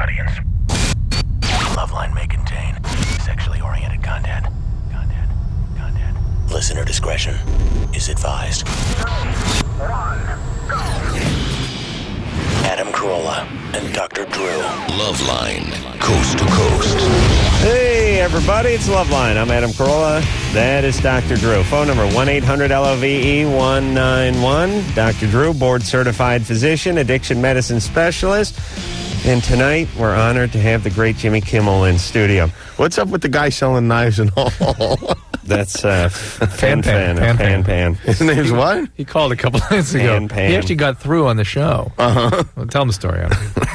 audience. LoveLine may contain sexually oriented content. Listener discretion is advised. 3, 2, 1, go. Adam Carolla and Dr. Drew. LoveLine, coast to coast. Hey, everybody, it's LoveLine. I'm Adam Carolla. That is Dr. Drew. Phone number 1-800-LOVE-191. Dr. Drew, board-certified physician, addiction medicine specialist. And tonight, we're honored to have the great Jimmy Kimmel in studio. What's up with the guy selling knives and all? That's Pan. His name's what? He called a couple minutes ago. Pan. He actually got through on the show. Uh-huh. Well, tell him the story.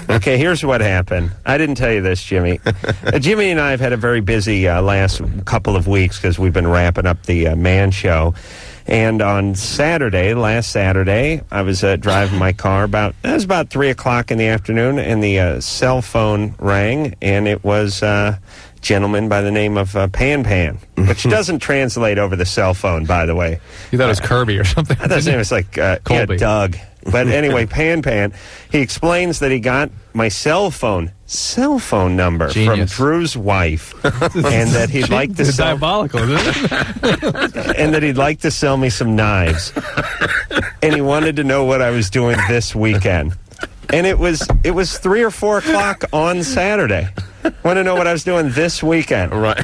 Okay, here's what happened. I didn't tell you this, Jimmy. Jimmy and I have had a very busy last couple of weeks because we've been wrapping up the Man Show. And on last Saturday, I was driving my car. It was about 3 o'clock in the afternoon, and the cell phone rang, and it was a gentleman by the name of Pan, which doesn't translate over the cell phone, by the way. You thought it was Kirby or something? I thought his name was like Doug. But anyway, Pan, he explains that he got my cell phone number Genius. from Drew's wife, and that he'd like to It's sell, diabolical, isn't it? and that he'd like to sell me some knives, and he wanted to know what I was doing this weekend. And it was 3 or 4 o'clock on Saturday. Want to know what I was doing this weekend? Right.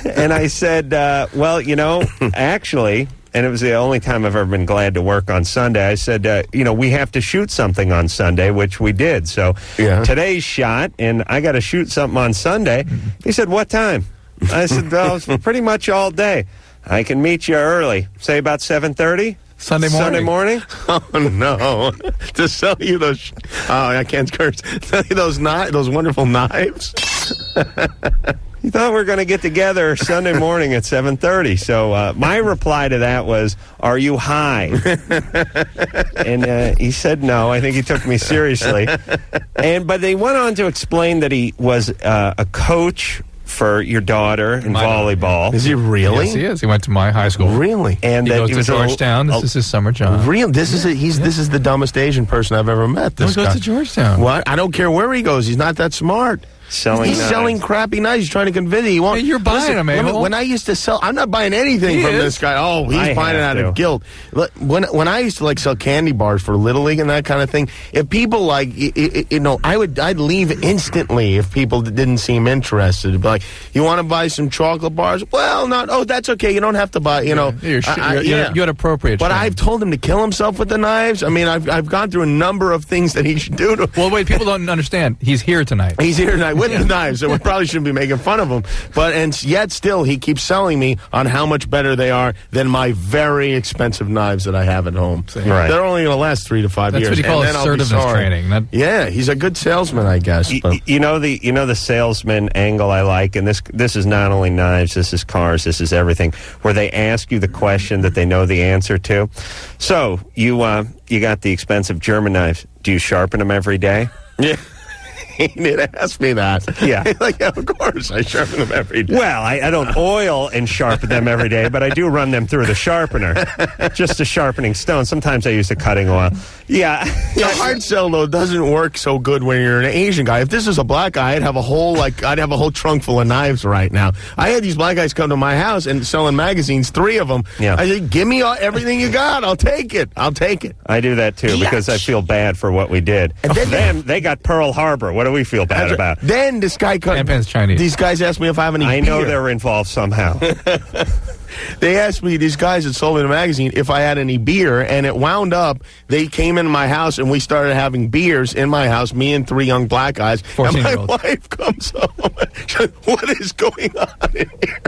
And I said, well, actually, and it was the only time I've ever been glad to work on Sunday, I said, we have to shoot something on Sunday, which we did. So today's shot, and I got to shoot something on Sunday. He said, what time? I said, well, it's pretty much all day. I can meet you early, say about 7:30. Sunday morning? Oh, no. To sell you those... I can't curse. Sell you those wonderful knives? You thought we were going to get together Sunday morning at 7:30. So my reply to that was, are you high? And he said no. I think he took me seriously. But they went on to explain that he was a coach for your daughter in volleyball. Is he really? Yes, he is. He went to my high school. Really? And he that goes to Georgetown. This is his summer job. Real? This is the dumbest Asian person I've ever met. This He goes guy. to Georgetown. What? I don't care where he goes. He's not that smart. He's selling crappy knives. He's trying to convince you. Hey, you're buying them, Abel. When I used to sell, I'm not buying anything from this guy. Oh, he's buying it out of guilt. When I used to sell candy bars for Little League and that kind of thing, if people I'd leave instantly if people didn't seem interested. It'd be like, you want to buy some chocolate bars? Well, not. Oh, that's okay. You don't have to buy. You had appropriate. But I've told him to kill himself with the knives. I mean, I've gone through a number of things that he should do to. Well, wait. People don't understand. He's here tonight. He's here tonight with the knives, so we probably shouldn't be making fun of him. And yet still, he keeps selling me on how much better they are than my very expensive knives that I have at home. Right. They're only going to last 3 to 5 years. That's what you call assertiveness training. Yeah, he's a good salesman, I guess. The salesman angle I like, and this is not only knives, this is cars, this is everything, where they ask you the question that they know the answer to. So you got the expensive German knives. Do you sharpen them every day? Yeah. He did ask me that. Yeah. Of course, I sharpen them every day. Well, I don't oil and sharpen them every day, but I do run them through the sharpener. Just a sharpening stone. Sometimes I use the cutting oil. Yeah. The hard sell, though, doesn't work so good when you're an Asian guy. If this was a black guy, I'd have a whole trunk full of knives right now. I had these black guys come to my house and selling magazines, 3 of them. Yeah. I said, give me everything you got. I'll take it. I do that, too, because I feel bad for what we did. And then they got Pearl Harbor. What do we feel bad about? Then this guy Pan's Chinese. These guys asked me if I have any beer. I know they're involved somehow. They asked me, these guys that sold me the magazine, if I had any beer, and it wound up, they came in my house, and we started having beers in my house, me and 3 young black guys, and my wife comes home, she's like, what is going on in here?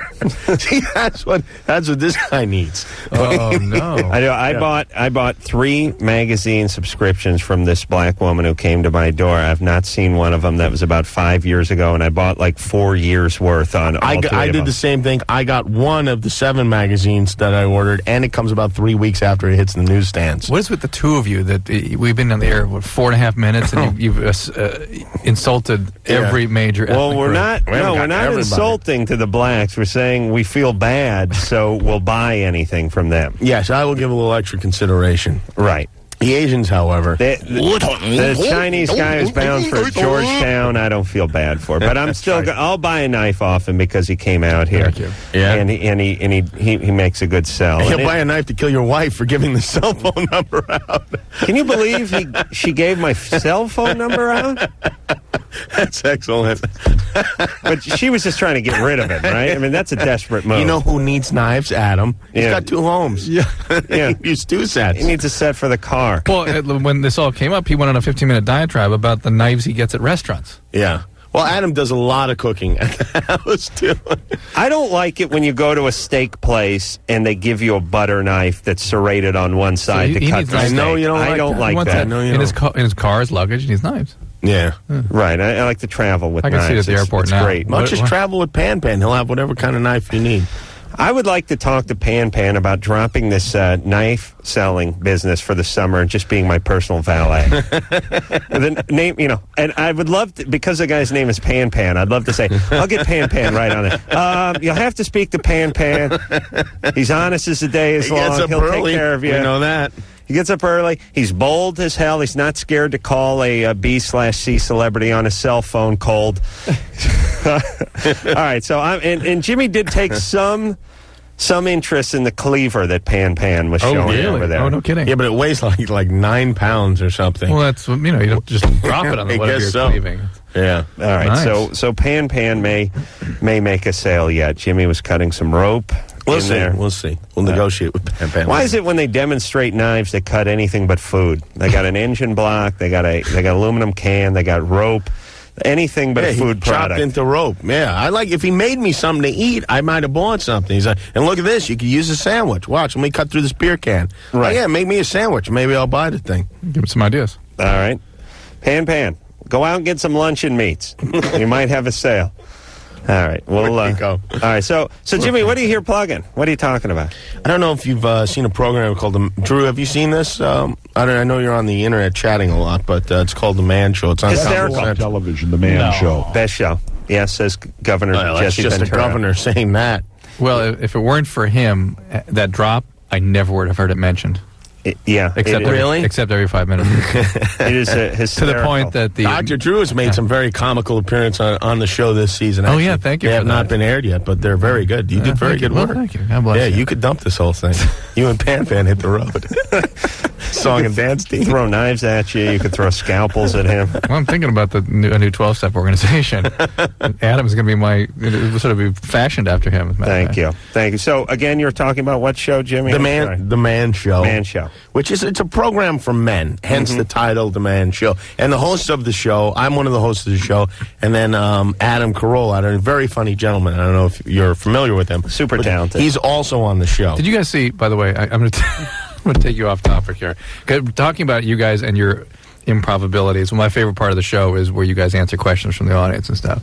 See, that's what this guy needs. Oh, no. I bought 3 magazine subscriptions from this black woman who came to my door. I've not seen one of them. That was about 5 years ago, and I bought 4 years worth on all 3 of them. I did the same thing. I got one of the 7 magazines that I ordered, and it comes about 3 weeks after it hits the newsstands. What is with the two of you that we've been on the air 4.5 minutes, and you've insulted every major ethnic Well, we're group. not insulting to the blacks. We're saying we feel bad, so we'll buy anything from them. Yes, I will give a little extra consideration. Right. The Asians, however. The Chinese guy is bound for Georgetown. I don't feel bad for, but I'm still. I'll buy a knife off him because he came out here. Thank you. Yeah. And he makes a good sell. He'll buy a knife to kill your wife for giving the cell phone number out. Can you believe she gave my cell phone number out? That's excellent. But she was just trying to get rid of it, right? I mean, that's a desperate move. You know who needs knives? Adam. He's got 2 homes. Yeah. Yeah. He needs 2 sets. He needs a set for the car. Well, when this all came up, he went on a 15-minute diatribe about the knives he gets at restaurants. Yeah. Well, Adam does a lot of cooking at the house, too. I don't like it when you go to a steak place and they give you a butter knife that's serrated on one side he to cut needs the knives. steak. I know you don't I like don't that. like He wants that. No, you in don't. his car, his luggage, he needs knives. Yeah. Right. I like to travel with I can knives. see it at the airport it's now. great. Why don't you just travel with Pan Pan? He'll have whatever kind of knife you need. I would like to talk to Pan Pan about dropping this knife selling business for the summer and just being my personal valet. The name, and I would love to, because the guy's name is Pan Pan, I'd love to say, I'll get Pan Pan right on it. You'll have to speak to Pan Pan. He's honest as the day is long. He'll take care of you. We know that. He gets up early. He's bold as hell. He's not scared to call a B/C celebrity on his cell phone cold. All right. So and Jimmy did take some interest in the cleaver that Pan Pan was showing over there. Oh, no kidding. Yeah, but it weighs like 9 pounds or something. Well, that's, you don't just drop it on the I whatever guess you're so. cleaving. Yeah. All right. Nice. So Pan Pan may make a sale yet. Jimmy was cutting some rope. We'll in see. there. We'll see. We'll negotiate with Pan Pan. Why is it when they demonstrate knives, they cut anything but food? They got an engine block. They got aluminum can. They got rope. Anything but a food he chopped product. into rope. Yeah, I like if he made me something to eat, I might have bought something. He's like, and look at this, you could use a sandwich. Watch, let me cut through this beer can. Right. Oh, yeah, make me a sandwich. Maybe I'll buy the thing. Give him some ideas. All right. Pan Pan, go out and get some luncheon meats. You might have a sale. All right. Well, There you go. all right. So Jimmy, what are you here plugging? What are you talking about? I don't know if you've seen a program called Drew, have you seen this? I know you're on the internet chatting a lot, but it's called The Man Show. It's on Hysterical. Comedy On Central. television, The Man Show. Best show. Yes, says Governor Well, that's Jesse just Ventura. the governor saying that. Well, if it weren't for him, that drop, I never would have heard it mentioned. Yeah. Except except every 5 minutes. It is hysterical. To the point that the Dr. Drew has made some very comical appearance on the show this season. Oh, yeah, actually. thank you They for have that. not been aired yet, but they're very good. You did very thank you. good Well, work. thank you. God bless Yeah, you. you could dump this whole thing. You and Pan Pan hit the road. Song and dance team. Throw knives at you. You could throw scalpels at him. Well, I'm thinking about a new 12-step organization. Adam's going to be it will sort of be fashioned after him. as a matter of fact. Thank you. So again, you're talking about what show, Jimmy? The I'm Man Show. Man Show. Which is, it's a program for men, hence the title, The Man Show. And the host of the show, I'm one of the hosts of the show, and then Adam Carolla, a very funny gentleman. I don't know if you're familiar with him. Super but talented. He's also on the show. Did you guys see, by the way, I'm going to I'm going to take you off topic here. 'Cause talking about you guys and your improv abilities, well, my favorite part of the show is where you guys answer questions from the audience and stuff.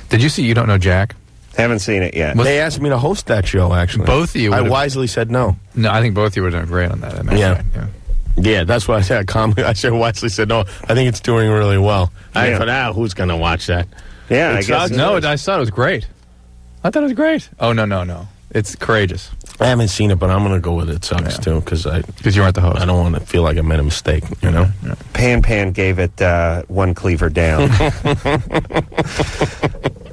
Did you see You Don't Know Jack? Haven't seen it yet. They asked me to host that show, actually. Both of you I would've- wisely said no. No, I think both of you were doing great on that. Yeah. Yeah, that's what I said. I said wisely said no. I think it's doing really well. I Yeah. thought, who's going to watch that? Yeah, I It's guess. us. No, I thought it was great. I thought it was great. Oh, no. It's courageous. I haven't seen it, but I'm going to go with it sucks, too, because Because you aren't the host. I don't want to feel like I made a mistake, you know? Pan gave it one cleaver down.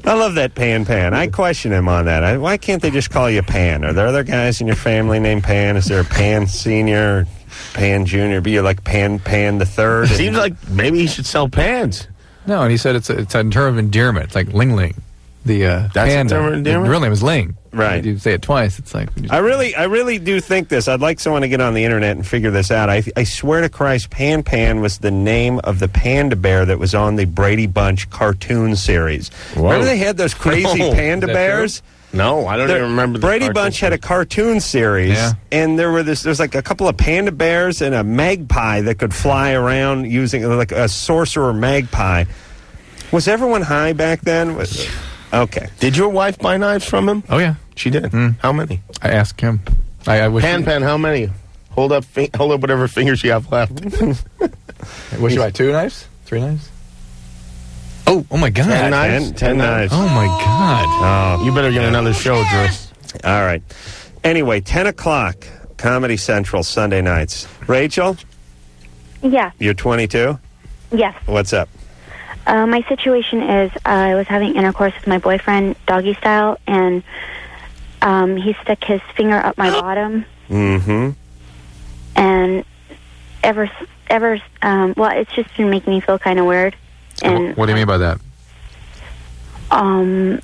I love that Pan. I question him on that. Why can't they just call you Pan? Are there other guys in your family named Pan? Is there a Pan Senior, Pan Junior? Be you like Pan the Third? Seems like maybe he should sell pans. No, and he said it's a term of endearment. It's like Ling Ling. The That's a panda. term of endearment? The real name is Ling. Right. You say it twice. It's like I really do think this. I'd like someone to get on the internet and figure this out. I swear to Christ, Pan was the name of the panda bear that was on the Brady Bunch cartoon series. Whoa. Remember they had those crazy No. panda Is that bears? No, I don't even remember. The Brady cartoon Bunch had a series. cartoon series, Yeah. and there's like a couple of panda bears and a magpie that could fly around using like a sorcerer magpie. Was everyone high back then? Okay. Did your wife buy knives from him? oh yeah. She did. How many? I asked him. I wish. Pan, how many? Hold up whatever fingers you have left. Wish you buy 2 knives, 3 knives. Oh my God. 10 knives? 10 knives. Oh my God. You better get another show, Drew. All right. Anyway, 10 o'clock, Comedy Central, Sunday nights. Rachel, Yeah. You're 22? Yes. What's up? My situation is I was having intercourse with my boyfriend, doggy style, and he stuck his finger up my bottom. Mm-hmm. And well, it's just been making me feel kind of weird. And What do you mean by that?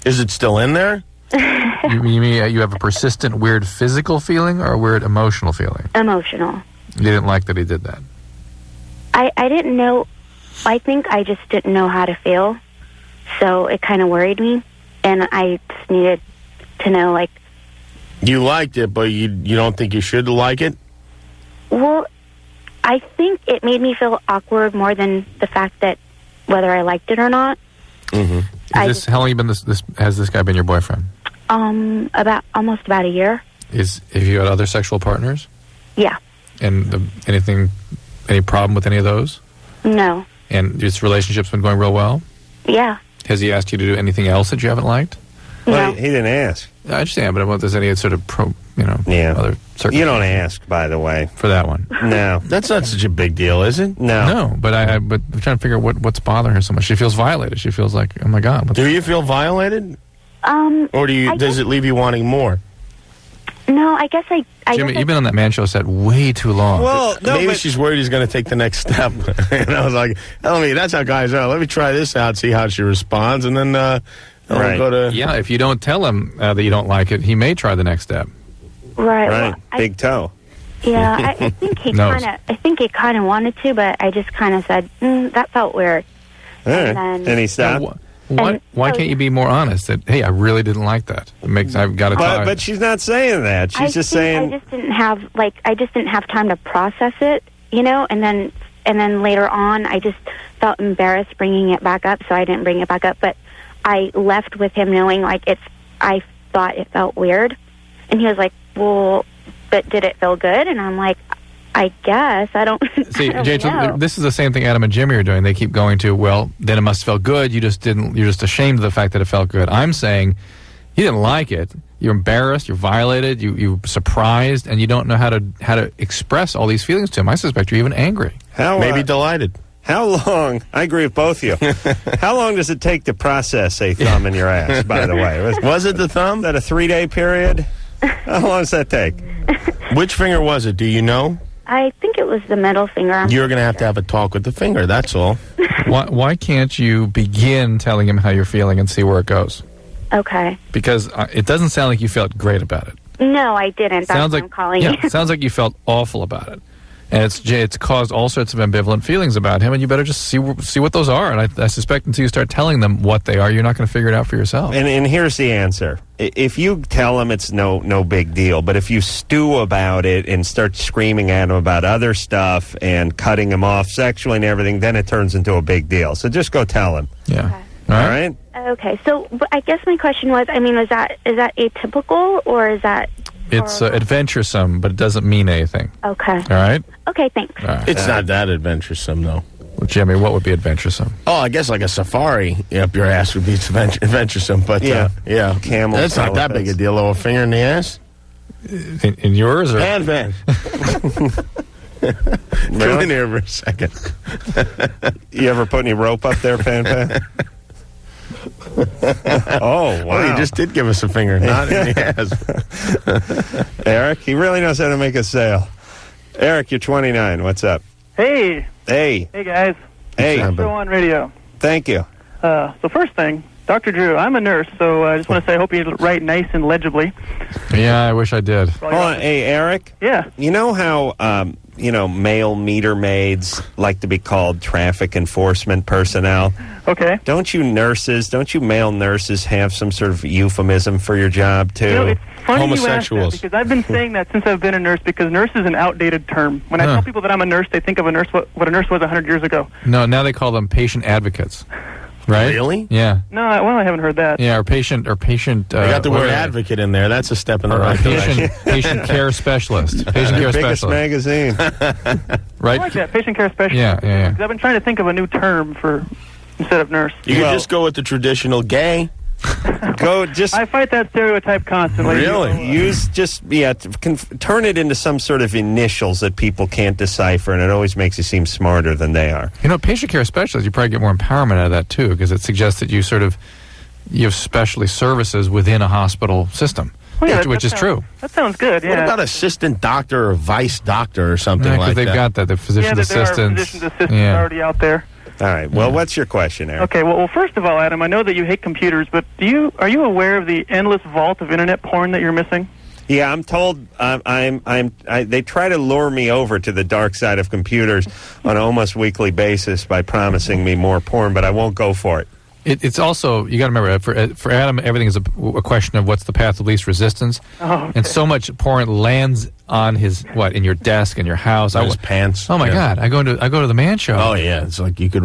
Is it still in there? You mean you have a persistent weird physical feeling or a weird emotional feeling? Emotional. You didn't like that he did that? I didn't know. I think I just didn't know how to feel, so it kind of worried me, and I just needed to know, like... You liked it, but you don't think you should like it? Well, I think it made me feel awkward more than the fact that whether I liked it or not. Mm-hmm. How long have this guy been your boyfriend? Almost about a year. Have you had other sexual partners? Yeah. And any problem with any of those? No. And this relationship's been going real well? Yeah. Has he asked you to do anything else that you haven't liked? No. Well, he didn't ask. I understand, but if there's any sort of other circumstances. You don't ask, by the way. For that one. No. That's not such a big deal, is it? No. But I'm trying to figure out what's bothering her so much. She feels violated. She feels like, oh my God. Do you feel violated? Or does it leave you wanting more? No, I guess I Jimmy, you've been on that man show set way too long. Well, no, maybe she's worried he's going to take the next step. And I was like, that's how guys are. Let me try this out, see how she responds, and then we'll go to... Yeah, if you don't tell him that you don't like it, he may try the next step. Right. Right. Well, Big toe. Yeah, I think he kind of wanted to, but I just kind of said, that felt weird. All right. And And he stopped? Why can't you be more honest that, hey, I really didn't like that? I've got to try. But she's not saying that. She's just saying... I just didn't have time to process it, and then later on I just felt embarrassed bringing it back up, so I didn't bring it back up, but I left with him knowing I thought it felt weird. And he was like, well, but did it feel good? And I'm like, I guess. I don't See, I don't Jay, know. this is the same thing Adam and Jimmy are doing. They keep going to, well, then it must have felt good. You're just ashamed of the fact that it felt good. I'm saying you didn't like it. You're embarrassed. You're violated. You're surprised, and you don't know how to express all these feelings to him. I suspect you're even angry. Maybe delighted. How long? I agree with both of you. How long does it take to process a thumb in your ass, by the way? Was it the thumb? Was that a 3-day period? How long does that take? Which finger was it? Do you know? I think it was the middle finger. You're going to have a talk with the finger, that's all. Why can't you begin telling him how you're feeling and see where it goes? Okay. Because it doesn't sound like you felt great about it. No, I didn't. That's why I'm calling you. It sounds like you felt awful about it. And it's caused all sorts of ambivalent feelings about him, and you better just see what those are. And I suspect until you start telling them what they are, you're not going to figure it out for yourself. And here's the answer. If you tell him it's no big deal, but if you stew about it and start screaming at him about other stuff and cutting him off sexually and everything, then it turns into a big deal. So just go tell him. Yeah. Okay. All right? Okay. So I guess my question was, is that atypical, or is that... It's adventuresome, but it doesn't mean anything. Okay. All right? Okay, thanks. All right. It's not that adventuresome, though. Well, Jimmy, what would be adventuresome? Oh, I guess like a safari up your ass would be adventuresome, but yeah. Camel. That's not that big a deal, though. A finger in the ass? In yours? Or? Van. Come in here for a second. You ever put any rope up there, Fan? Oh, wow. Well, you just did give us a finger, not in the ass. Eric, he really knows how to make a sale. Eric, you're 29. What's up? Hey. Hey, Guys. hey. Show on radio. Thank you. So first thing, Dr. Drew, I'm a nurse, so I just want to say I hope you write nice and legibly. Yeah, I wish I did. Hold on. Hey, Eric. Yeah. You know how, male meter maids like to be called traffic enforcement personnel? Okay. Don't you male nurses have some sort of euphemism for your job, too? It's funny Homosexuals. you ask that, because I've been saying that since I've been a nurse, because nurse is an outdated term. When I tell people that I'm a nurse, they think of a nurse what a nurse was 100 years ago. No, now they call them patient advocats. Right? Really? Yeah. No, I haven't heard that. Yeah, or patient. I got the word advocate in there. That's a step in the right direction. Patient care specialist. Patient care Biggest specialist. magazine. I Right? like that, patient care specialist. Yeah. Because I've been trying to think of a new term for instead of nurse. You can just go with the traditional gay. I fight that stereotype constantly. Really? Use turn it into some sort of initials that people can't decipher, and it always makes you seem smarter than they are. Patient care specialists, you probably get more empowerment out of that too, because it suggests that you have specialty services within a hospital system. Well, yeah, which is true. That sounds good, yeah. What about assistant doctor or vice doctor or something like that? Because they've got that, the physician assistants. There are physician assistants already out there. All right. Well, what's your question, Eric? Okay. Well, first of all, Adam, I know that you hate computers, but are you aware of the endless vault of internet porn that you're missing? Yeah, I'm told they try to lure me over to the dark side of computers on an almost weekly basis by promising me more porn, but I won't go for it. It's also, you got to remember, for Adam, everything is a question of what's the path of least resistance. Oh, okay. And so much porn lands on in your desk, in your house. His pants. Oh my God! I go to the man show. Oh yeah, it's like you could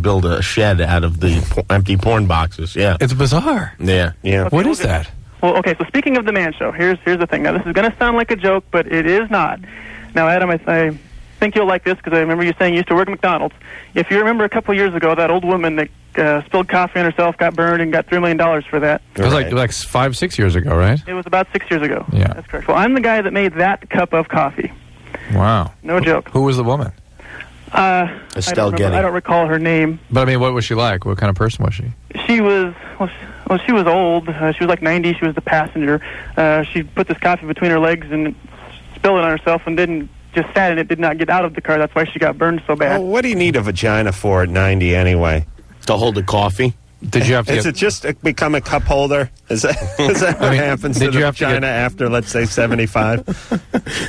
build a shed out of the empty porn boxes. Yeah, it's bizarre. Yeah. Okay, what is that? Well, okay. So speaking of the man show, here's the thing. Now this is going to sound like a joke, but it is not. Now, Adam, I think you'll like this because I remember you saying you used to work at McDonald's. If you remember a couple years ago, that old woman that spilled coffee on herself, got burned, and got $3 million for that. It was like 5-6 years ago, right? It was about 6 years ago. Yeah. That's correct. Well, I'm the guy that made that cup of coffee. Wow. No joke. Who was the woman? Estelle Getty. I don't recall her name. But I mean, what was she like? What kind of person was she? She was she was old. She was like 90. She was the passenger. She put this coffee between her legs and spilled it on herself and just sat in it, did not get out of the car. That's why she got burned so bad. Well, what do you need a vagina for at 90 anyway? To hold the coffee? Did you have to Is it just become a cup holder? Is that what happens to the vagina after, let's say, 75?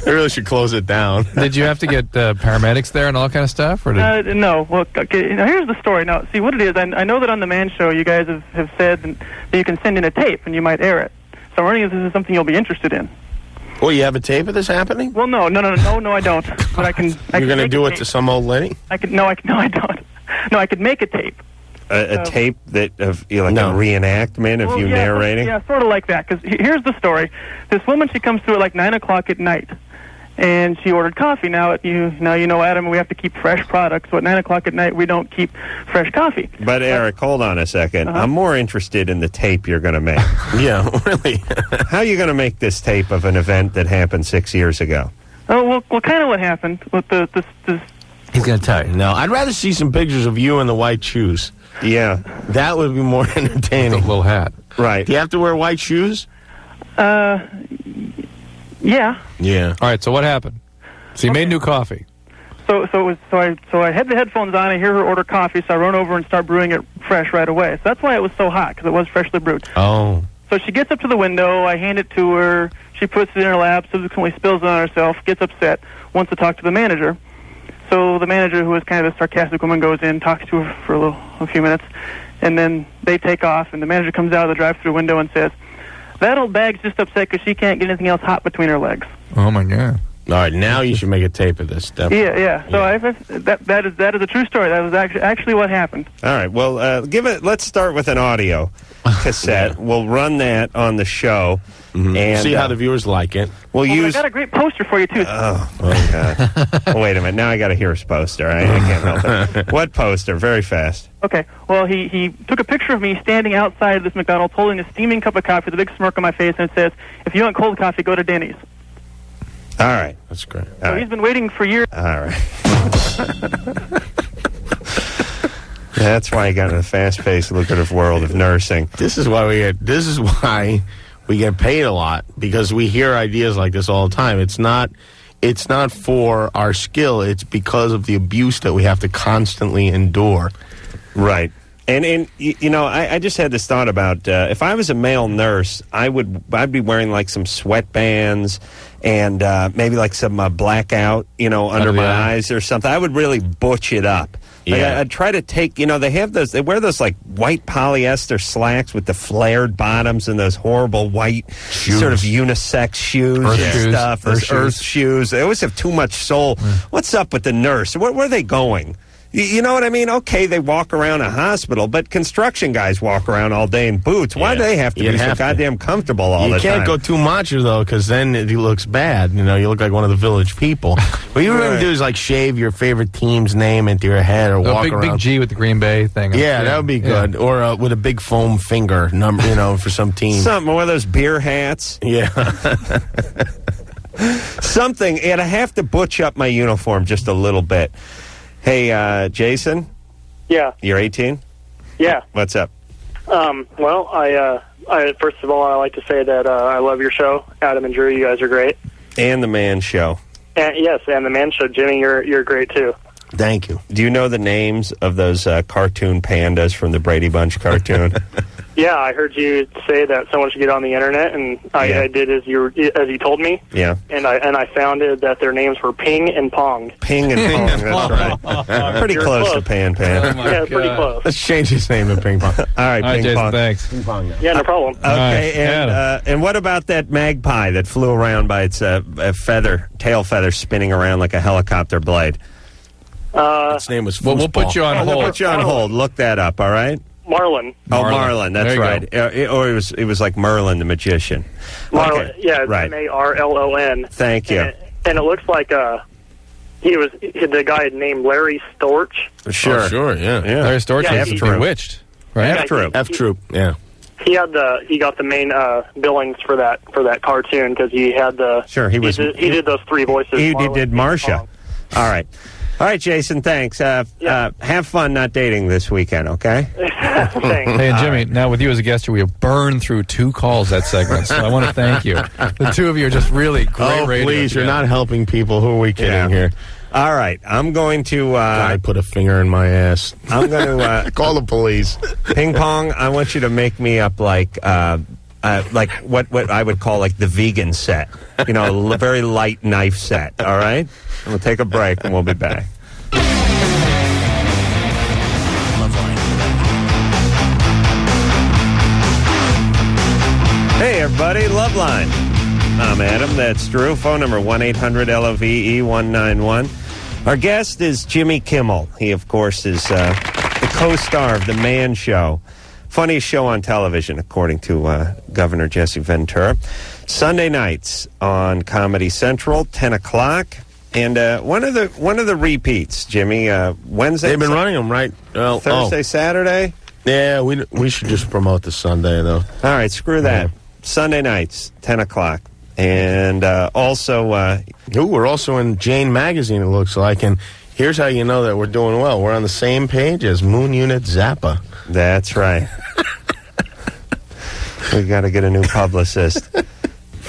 They really should close it down. Did you have to get paramedics there and all kind of stuff? Or no. Well, okay, now here's the story. Now, see, what it is, I know that on the Man Show you guys have said that you can send in a tape and you might air it. So I'm wondering if this is something you'll be interested in. Oh, you have a tape of this happening? Well, no, I don't. But I can. You're going to do it to some old lady? I don't. No, I could make a tape. A tape that of a reenactment of you narrating? Yeah, sort of like that. Because here's the story: this woman, she comes through at like 9 o'clock at night, and she ordered coffee. Now you know, Adam, we have to keep fresh products. So at 9 o'clock at night, we don't keep fresh coffee. But Eric, hold on a second. I'm more interested in the tape you're going to make. Yeah, really. How are you going to make this tape of an event that happened 6 years ago? Oh, well, kind of what happened with this. He's going to tell you. No, I'd rather see some pictures of you in the white shoes. Yeah. That would be more entertaining. With a little hat. Right. Do you have to wear white shoes? Yeah. Yeah. All right, so what happened? So you made new coffee. So I had the headphones on. I hear her order coffee, so I run over and start brewing it fresh right away. So that's why it was so hot, because it was freshly brewed. Oh. So she gets up to the window. I hand it to her. She puts it in her lap, subsequently spills it on herself, gets upset, wants to talk to the manager. So the manager, who is kind of a sarcastic woman, goes in, talks to her for a few minutes, and then they take off, and the manager comes out of the drive-thru window and says, "That old bag's just upset because she can't get anything else hot between her legs." Oh, my God. All right, now you should make a tape of this stuff. Yeah. So that is a true story. That was actually what happened. All right. Well, let's start with an audio cassette. We'll run that on the show. Mm-hmm. And see how the viewers like it. I got a great poster for you, too. Oh, my God. Wait a minute. Now I got to hear his poster. I can't help it. What poster? Very fast. Okay. Well, he took a picture of me standing outside of this McDonald's holding a steaming cup of coffee with a big smirk on my face, and it says, "If you want cold coffee, go to Denny's." All right. That's great. So he's been waiting for years. All right. That's why he got in the fast-paced, lucrative world of nursing. This is why we get paid a lot, because we hear ideas like this all the time. It's not for our skill. It's because of the abuse that we have to constantly endure. Right. And I just had this thought about if I was a male nurse, I'd be wearing like some sweatbands and maybe like some blackout, under my eyes or something. I would really butch it up. Yeah. I'd try to take, they wear those like white polyester slacks with the flared bottoms and those horrible white sort of unisex shoes and stuff. Those earth shoes. They always have too much soul. What's up with the nurse? Where are they going? You know what I mean? Okay, they walk around a hospital, but construction guys walk around all day in boots. Why do they have to be so goddamn comfortable all the time? You can't go too macho, though, because then it looks bad. You know, you look like one of the village people. What you really do is, like, shave your favorite team's name into your head or walk around. Big G with the Green Bay thing. Yeah, that would be good. Or with a big foam finger, for some team. Something, one of those beer hats. Yeah. Something, and I have to butch up my uniform just a little bit. Hey, Jason? Yeah. You're 18? Yeah. What's up? Well, I first of all, I like to say that I love your show. Adam and Drew, you guys are great. And the Man Show. And, yes, and the Man Show. Jimmy, you're great, too. Thank you. Do you know the names of those cartoon pandas from the Brady Bunch cartoon? Yeah, I heard you say that someone should get on the internet, and I did as you told me. Yeah. And I found that their names were Ping and Pong. Ping and Pong, that's right. Pretty close to Pan Pan. Yeah, pretty close. Let's change his name to Ping Pong. All right, Ping Jason, Pong. thanks. Ping Pong. Yeah, no problem. Okay, and what about that magpie that flew around by its tail feather spinning around like a helicopter blade? Its name was Well, we'll put you on hold. We'll put you on hold. Look that up, all right? Marlin. Oh, Marlin, that's right. Or it was like Merlin the magician. Marlin, okay. yeah, it's right. Marlon. Thank you. And it looks like the guy named Larry Storch. Sure. Oh, sure, yeah. Larry Storch Yeah, was he- bewitched, right? F-Troop. F-Troop, yeah. He got the main billings for that cartoon because he had the Sure, he did those three voices. He Marlin, did Ping, Marcia. Pong. All right, Jason, thanks. Have fun not dating this weekend, okay? Thanks. Hey, and Jimmy, now with you as a guest here, we have burned through 2 calls that segment, so I want to thank you. The two of you are just really great radio Please, you're together. not helping people. Who are we kidding here? All right, I'm going to... I put a finger in my ass. I'm going to... Call the police. Ping Pong, I want you to make me up like what I would call like the vegan set. You know, a very light knife set, all right? And we'll take a break, and we'll be back. Hey, everybody, LoveLine. I'm Adam, that's Drew. Phone number 1-800-LOVE-191. Our guest is Jimmy Kimmel. He, of course, is the co-star of The Man Show. Funniest show on television, according to Governor Jesse Ventura. Sunday nights on Comedy Central, 10 o'clock. And one of the repeats, Jimmy, Wednesday. They've been running them, right? Well, Thursday, Saturday? Yeah, we should just promote the Sunday, though. All right, screw that. Sunday nights, 10 o'clock. And also... we're also in Jane Magazine, it looks like. And here's how you know that we're doing well. We're on the same page as Moon Unit Zappa. That's right. We got to get a new publicist.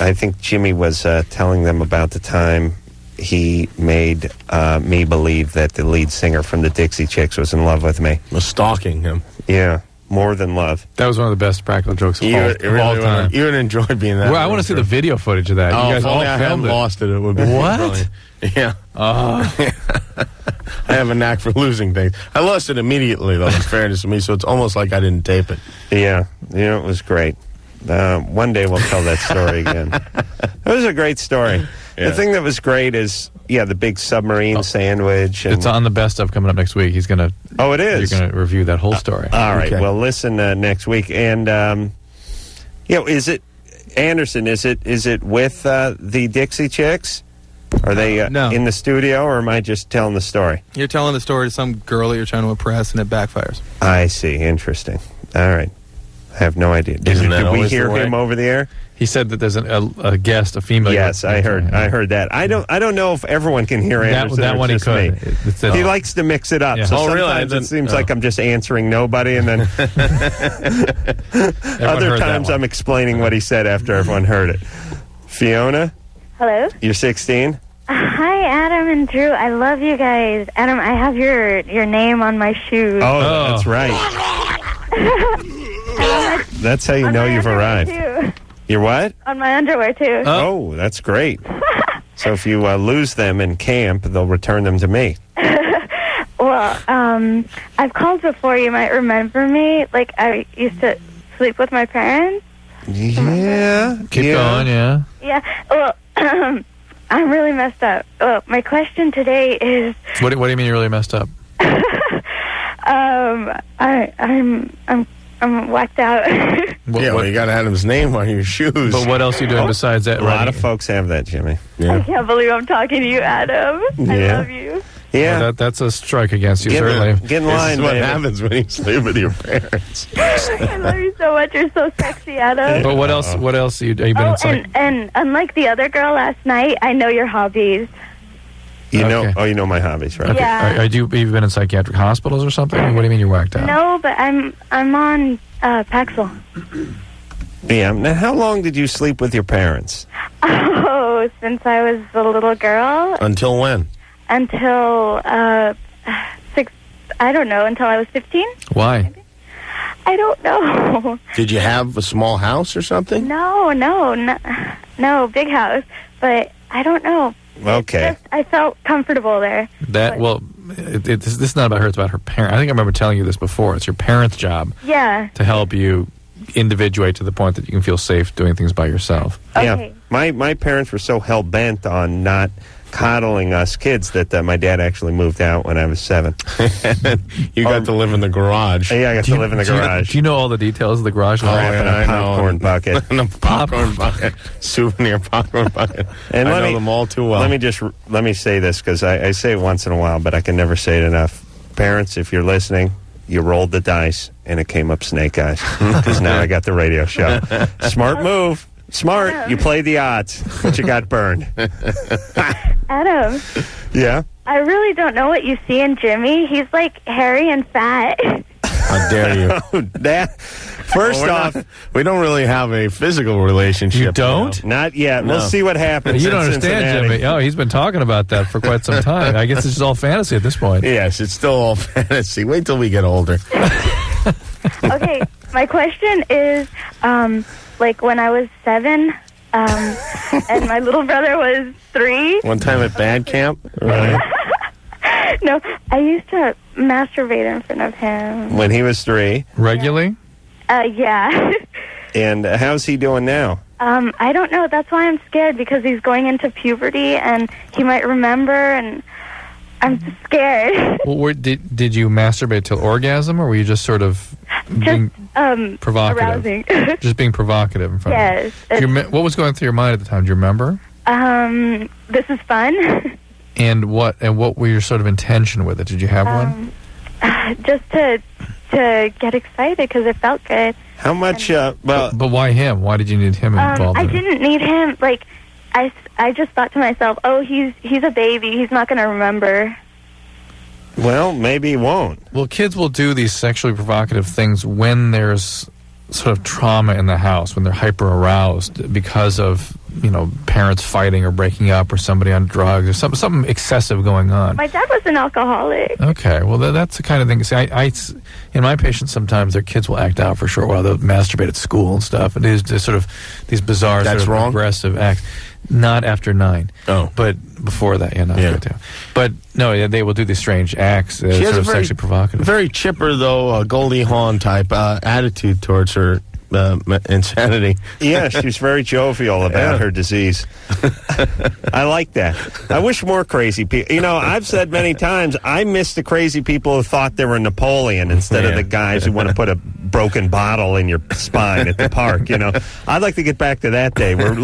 I think Jimmy was telling them about the time he made me believe that the lead singer from the Dixie Chicks was in love with me. Was stalking him. Yeah, more than love. That was one of the best practical jokes of all time. You would enjoy being that. Well, I want to see the video footage of that. You guys if all only I hadn't filmed it. lost it, it would be What? brilliant. Yeah. I have a knack for losing things. I lost it immediately, though, in fairness to me, so it's almost like I didn't tape it. Yeah, it was great. One day we'll tell that story again. It was a great story. Yeah. The thing that was great is, the big submarine sandwich. And, It's on the best of coming up next week. He's gonna. Oh, it is. You're gonna review that whole story. All right. Okay. Well, listen next week, and is it Anderson? Is it with the Dixie Chicks? Are they No. in the studio, or am I just telling the story? You're telling the story to some girl that you're trying to impress, and it backfires. I see. Interesting. All right. I have no idea. Isn't that Did we always hear the way? him over the air? He said that there's a guest, a female. Yes, I heard that. I don't know if everyone can hear Anderson. That or one he just could. me. He likes to mix it up. Yeah. So Oh, really? sometimes it seems Oh. like I'm just answering nobody, and then other heard that times one. I'm explaining what he said after everyone heard it. Fiona, Hello. you're 16. Hi, Adam and Drew. I love you guys. Adam, I have your name on my shoes. Oh, that's right. That's how you On know my you've underwear, arrived. too. You're what? On my underwear, too. Oh, that's great. So if you lose them in camp, they'll return them to me. Well, I've called before. You might remember me. Like, I used to sleep with my parents. Yeah. Keep going, yeah. Yeah. Well, I'm really messed up. Well, my question today is... What do you mean you're really messed up? I'm whacked out. Well, you got Adam's name on your shoes. But what else are you doing besides that? A lot of folks have that, Jimmy. I can't believe I'm talking to you, Adam. I Yeah. love you. Yeah. Well, that's a strike against you, certainly. Get in line, This is what baby. happens when you sleep with your parents. I love you so much. You're so sexy, Adam. But what else? What else have you been in psych? And unlike the other girl last night, I know your hobbies. You know, Okay. you know my hobbies, right? Yeah. Have you been in psychiatric hospitals or something? What do you mean you're whacked out? No, but I'm on Paxil. Yeah. Now, how long did you sleep with your parents? Oh, since I was a little girl Until when? until until I was 15. Why? I don't know. Did you have a small house or something? No, big house, but I don't know. Okay. I felt comfortable there. This is not about her, it's about her parent. I think I remember telling you this before. It's your parents' job Yeah. to help you individuate to the point that you can feel safe doing things by yourself. Okay. Yeah. My parents were so hell-bent on not coddling us kids that my dad actually moved out when I was 7. You got to live in the garage. Yeah, I got to live in the garage. Do you know all the details of the garage? Wrapping a popcorn bucket. And a popcorn bucket. Souvenir popcorn bucket. And I know them all too well. Let me say this, because I say it once in a while, but I can never say it enough. Parents, if you're listening, you rolled the dice, and it came up snake eyes. Because now I got the radio show. Smart move. Smart. Yeah. You played the odds, but you got burned. Adam, Yeah? I really don't know what you see in Jimmy. He's like hairy and fat. How dare you? First off, we don't really have a physical relationship. You don't? not yet. No. We'll see what happens. You don't in understand, Cincinnati. Jimmy. Oh, he's been talking about that for quite some time. I guess it's just all fantasy at this point. Yes, it's still all fantasy. Wait till we get older. Okay, my question is, like when I was 7, and my little brother was 3. One time at band camp. Right. No, I used to masturbate in front of him. When he was 3. Regularly? Yeah. And how's he doing now? I don't know. That's why I'm scared, because he's going into puberty and he might remember, and I'm just scared. Well, did you masturbate till orgasm, or were you just sort of being provocative? Arousing. Just being provocative in front of Yes. him? What was going through your mind at the time? Do you remember? This is fun. And what were your sort of intention with it? Did you have one? Just to get excited, because it felt good. How much, But why him? Why did you need him involved I in it? didn't need him. Like, I just thought to myself, oh, he's a baby. He's not going to remember. well, maybe he won't. Well, kids will do these sexually provocative things when there's sort of trauma in the house, when they're hyper aroused because of, parents fighting or breaking up, or somebody on drugs, or something excessive going on. My dad was an alcoholic. Okay, well, that's the kind of thing. See, in my patients, sometimes their kids will act out for a short while. They'll masturbate at school and stuff. And there's sort of these bizarre, That's sort of wrong? aggressive acts. Not after 9. Oh. But before that, not Yeah. after 2. But, no, they will do these strange acts, She has sort a of sexually provocative. very chipper, though, Goldie Hawn type attitude towards her insanity. Yeah, she's very jovial about her disease. I like that. I wish more crazy people. I've said many times, I miss the crazy people who thought they were Napoleon instead of the guys who want to put a broken bottle in your spine at the park. I'd like to get back to that day where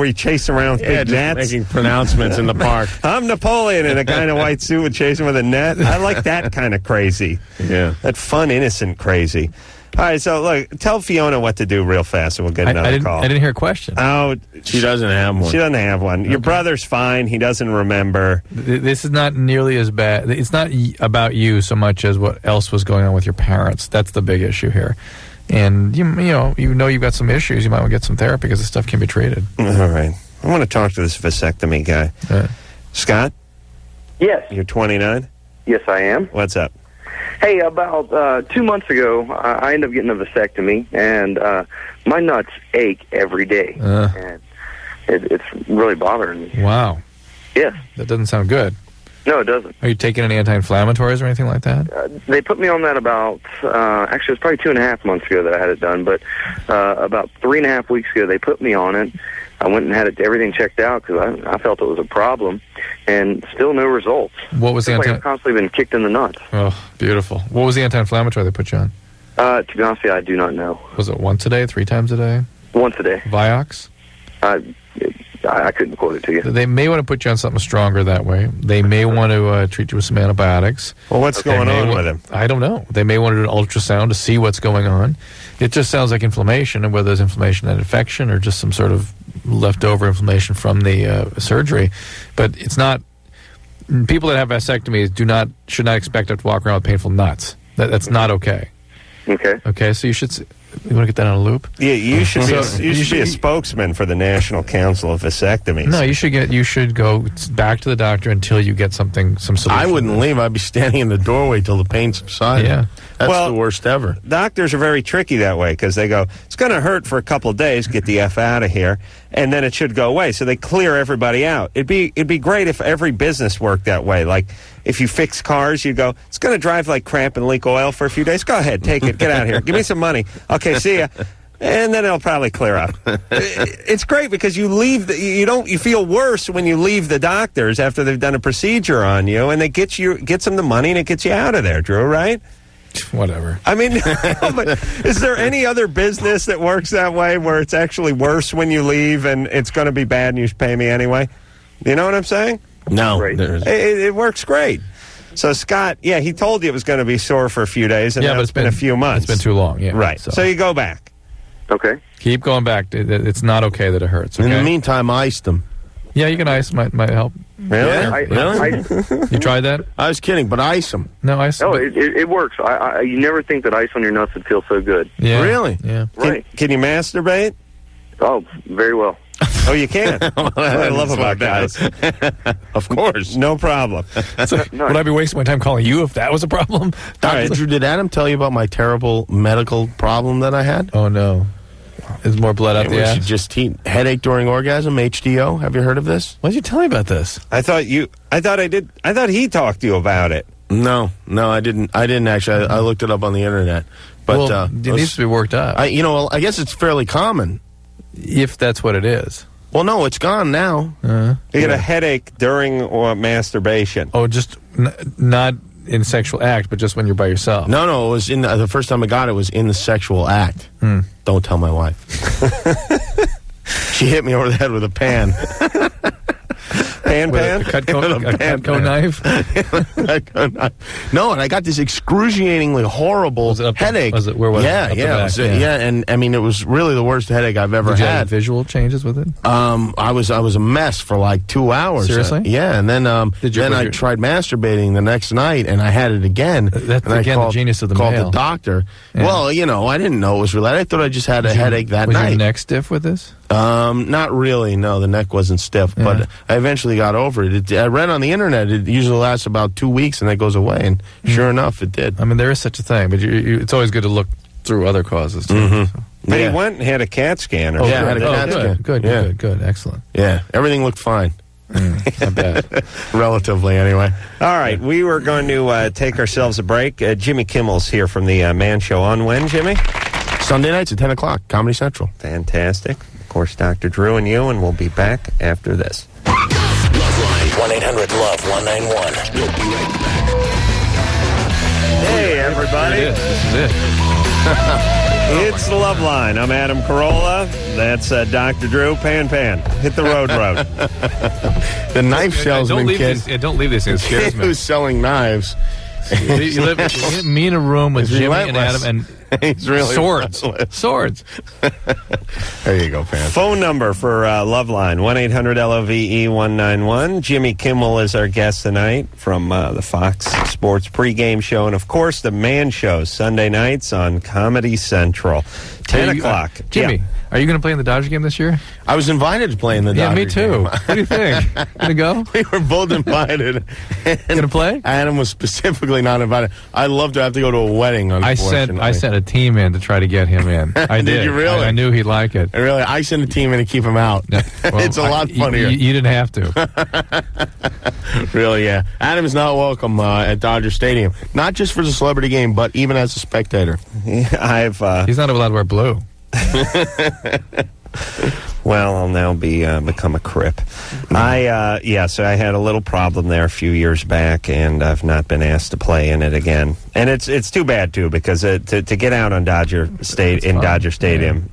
you chase around with big Just nets. making pronouncements in the park. I'm Napoleon, and a guy in a white suit would chase him with a net. I like that kind of crazy. Yeah. That fun, innocent crazy. All right, so look, tell Fiona what to do real fast, and we'll get another call. I didn't hear a question. Oh, She doesn't have one. she doesn't have one. Your brother's fine. He doesn't remember. This is not nearly as bad. It's not about you so much as what else was going on with your parents. That's the big issue here. And you know you've got some issues. You might want to get some therapy because this stuff can be treated. All right. I want to talk to this vasectomy guy. Scott, Yes. you're 29? Yes, I am. What's up? Hey, about 2 months ago, I ended up getting a vasectomy, and my nuts ache every day. And it's really bothering me. Wow. Yes. That doesn't sound good. No, it doesn't. Are you taking any anti-inflammatories or anything like that? They put me on that about, actually, it was probably 2.5 months ago that I had it done, but about 3.5 weeks ago, they put me on it. I went and had everything checked out because I felt it was a problem, and still no results. What was the I've constantly been kicked in the nuts. Oh, beautiful. What was the anti-inflammatory they put you on? To be honest with you, I do not know. Was it once a day, 3 times a day? Once a day. Vioxx? I couldn't quote it to you. They may want to put you on something stronger that way. They may want to treat you with some antibiotics. Well, what's going on with him? I don't know. They may want to do an ultrasound to see what's going on. It just sounds like inflammation, and whether there's inflammation and infection or just some sort of leftover inflammation from the surgery. But it's not. People that have vasectomies should not expect to walk around with painful nuts. That's not okay. Okay, so you should. You want to get that on a loop? Yeah, you should be a spokesman for the National Council of Vasectomies. No, you should go back to the doctor until you get some solution. I wouldn't leave. I'd be standing in the doorway till the pain subsided. Yeah. That's the worst ever. Doctors are very tricky that way because they go, it's going to hurt for a couple of days, get the F out of here, and then it should go away. So they clear everybody out. It'd be great if every business worked that way. Like if you fix cars, you go, it's going to drive like crap and leak oil for a few days. Go ahead, take it, get out of here. Give me some money. Okay, see ya. And then it'll probably clear up. It's great because you leave. You feel worse when you leave the doctors after they've done a procedure on you, and they gets them the money and it gets you out of there, Drew. Right? Whatever. I mean, but is there any other business that works that way where it's actually worse when you leave and it's going to be bad and you should pay me anyway? You know what I'm saying? No. Right. It works great. So, Scott, he told you it was going to be sore for a few days, and now it's been a few months. It's been too long, yeah. Right. So you go back. Okay. Keep going back. It's not okay that it hurts, okay? In the meantime, iced them. Yeah, you can ice. Might help. Really? Yeah, really? You tried that? I was kidding, but ice them. No, ice. No, it works. You never think that ice on your nuts would feel so good. Yeah. Really? Yeah. Right. Can you masturbate? Oh, very well. Oh, you can? That's what I love about guys. Of course. No problem. Would I be wasting my time calling you if that was a problem? All right. Drew, did Adam tell you about my terrible medical problem that I had? Oh, no. Is more blood out the We ass? should just headache during orgasm, HDO. Have you heard of this? Why did you tell me about this? I thought he talked to you about it. No, I didn't actually. I looked it up on the internet. But it needs to be worked up. I guess it's fairly common. If that's what it is. Well, no, it's gone now. You get a headache during masturbation. Oh, just not in sexual act, but just when you're by yourself. No, it was in the first time I got it was in the sexual act. Don't tell my wife. She hit me over the head with a pan. Pan? A Cutco knife? No, and I got this excruciatingly horrible headache. Was it where was yeah, it? Yeah, and I mean it was really the worst headache I've ever Did you had. have visual changes with it? I was a mess for like 2 hours. Seriously? Yeah, and then I tried masturbating the next night, and I had it again. That's and again the genius of the called male. the doctor. Yeah. Well, I didn't know it was related. I thought I just had a headache that was night. Was your neck stiff with this? Not really. No, the neck wasn't stiff, but I eventually got over it. I read on the internet it usually lasts about 2 weeks and then goes away, and sure enough, it did. I mean, there is such a thing, but it's always good to look through other causes too. Mm-hmm. So. But he went and had a CAT scan. I had a CAT scan. Good, excellent. Yeah, everything looked fine. Not bad. Relatively, anyway. All right, we were going to take ourselves a break. Jimmy Kimmel's here from the Man Show on when, Jimmy? Sunday nights at 10 o'clock, Comedy Central. Fantastic. Of course, Dr. Drew and you, and we'll be back after this. LoveLine, 1-800-LOVE-191. We'll be right back. Hey, everybody. This is it. It's the Love Line. I'm Adam Carolla. That's Dr. Drew. Pan. Hit the road. The knife salesman kid. Don't leave this. It scares me. Who's selling knives. You live me in a room with Jimmy and Adam and he's really swords. There you go, Pan. Phone number for Loveline, 1-800-LOVE-191. Jimmy Kimmel is our guest tonight from the Fox Sports pregame show. And, of course, the Man Show, Sunday nights on Comedy Central, 10 o'clock. Jimmy, are you going to play in the Dodger game this year? I was invited to play in the Dodger me too. game. What do you think? Going to go? We were both invited. Going to play? Adam was specifically not invited. I'd love to have to go to a wedding, unfortunately. I sent a team in to try to get him in. I did. Did you really? I knew he'd like it. Really? I sent a team in to keep him out. Well, it's a lot funnier. You didn't have to. Really, yeah. Adam's not welcome at Dodger Stadium. Not just for the celebrity game, but even as a spectator. Yeah, He's not allowed to wear blue. Well, I'll now become a crip. So I had a little problem there a few years back, and I've not been asked to play in it again. And it's too bad too, because to get out on Dodger Stadium.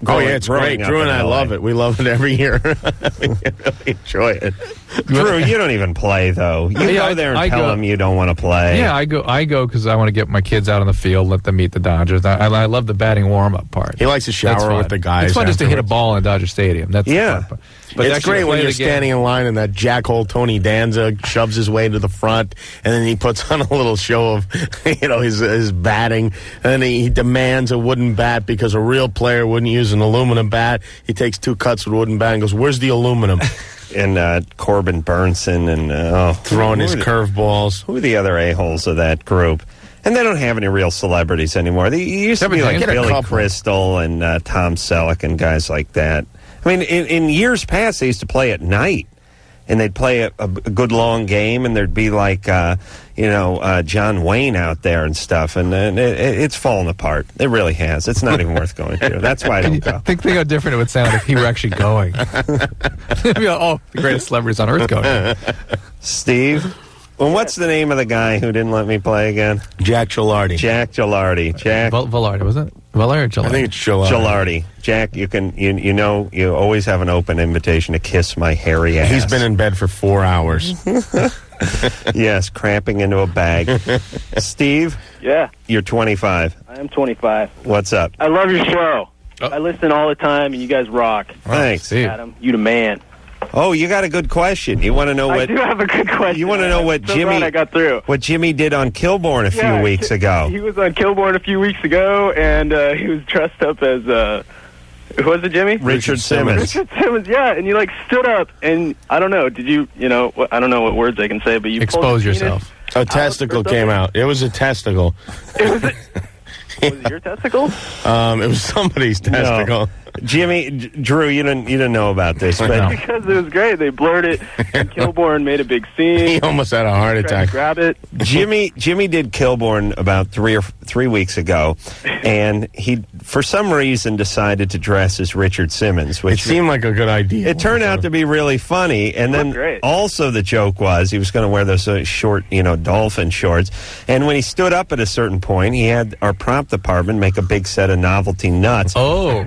It's great. Drew and I love it. We love it every year. We really enjoy it. Drew, you don't even play though. You go there and tell them you don't want to play. Yeah, I go because I want to get my kids out on the field, let them meet the Dodgers. I love the batting warm-up part. He likes to shower with the guys. It's fun just to hit a ball in Dodger Stadium. That's the fun part. But it's great when you're standing in line and that jackhole Tony Danza shoves his way to the front, and then he puts on a little show of, his batting, and then he demands a wooden bat because a real player wouldn't use an aluminum bat. He takes 2 cuts with a wooden bat and goes, "Where's the aluminum?" And Corbin Burnson and throwing his curveballs. Who are the other a-holes of that group? And they don't have any real celebrities anymore. They used to be like Billy Crystal and Tom Selleck and guys like that. I mean, in years past, they used to play at night, and they'd play a good long game, and there'd be like, John Wayne out there and stuff, and it's fallen apart. It really has. It's not even worth going to. That's why I don't go. Think how different it would sound if he were actually going. The greatest celebrities on earth going. Steve? Well, what's the name of the guy who didn't let me play again? Jack Gilardi. Jack Gilardi. Jack Velarde, was it? Velarde or Gilardi? I think it's Gilardi. Gilardi. Jack, you always have an open invitation to kiss my hairy ass. He's been in bed for 4 hours. Yes, cramping into a bag. Steve? Yeah. You're 25. I am 25. What's up? I love your show. I listen all the time, and you guys rock. Thanks, Steve. Adam, you the man. Oh, you got a good question. You want to know what? I do have a good question. You want to know what Jimmy? I got through. What Jimmy did on Kilborn a few weeks ago. He was on Kilborn a few weeks ago, and he was dressed up as who was it, Jimmy? Richard Simmons. Richard Simmons, yeah. And you stood up, and I don't know. Did you? I don't know what words I can say, but you expose yourself. A testicle came out. It was a testicle. Was it your testicle? It was somebody's testicle. No. Jimmy, Drew, you didn't know about this, but because it was great. They blurred it, and Kilborn made a big scene. He almost had a heart attack. Grab it. Jimmy did Kilborn about 3 weeks ago, and he, for some reason, decided to dress as Richard Simmons, which it seemed like a good idea. It turned out to be really funny, and then also the joke was he was going to wear those short, dolphin shorts, and when he stood up at a certain point, he had our prop department make a big set of novelty nuts. Oh,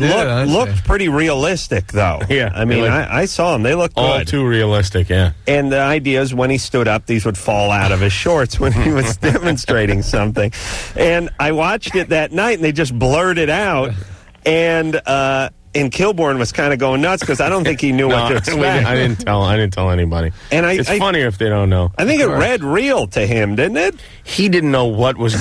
that looked pretty realistic, though. Yeah. I mean, I saw them. They looked all good. too realistic, yeah. And the idea is when he stood up, these would fall out of his shorts when he was demonstrating something. And I watched it that night, and they just blurred it out. And Kilborn was kind of going nuts because I don't think he knew what to expect. I didn't tell anybody. And it's funnier if they don't know. I think it read real to him, didn't it? He didn't know what was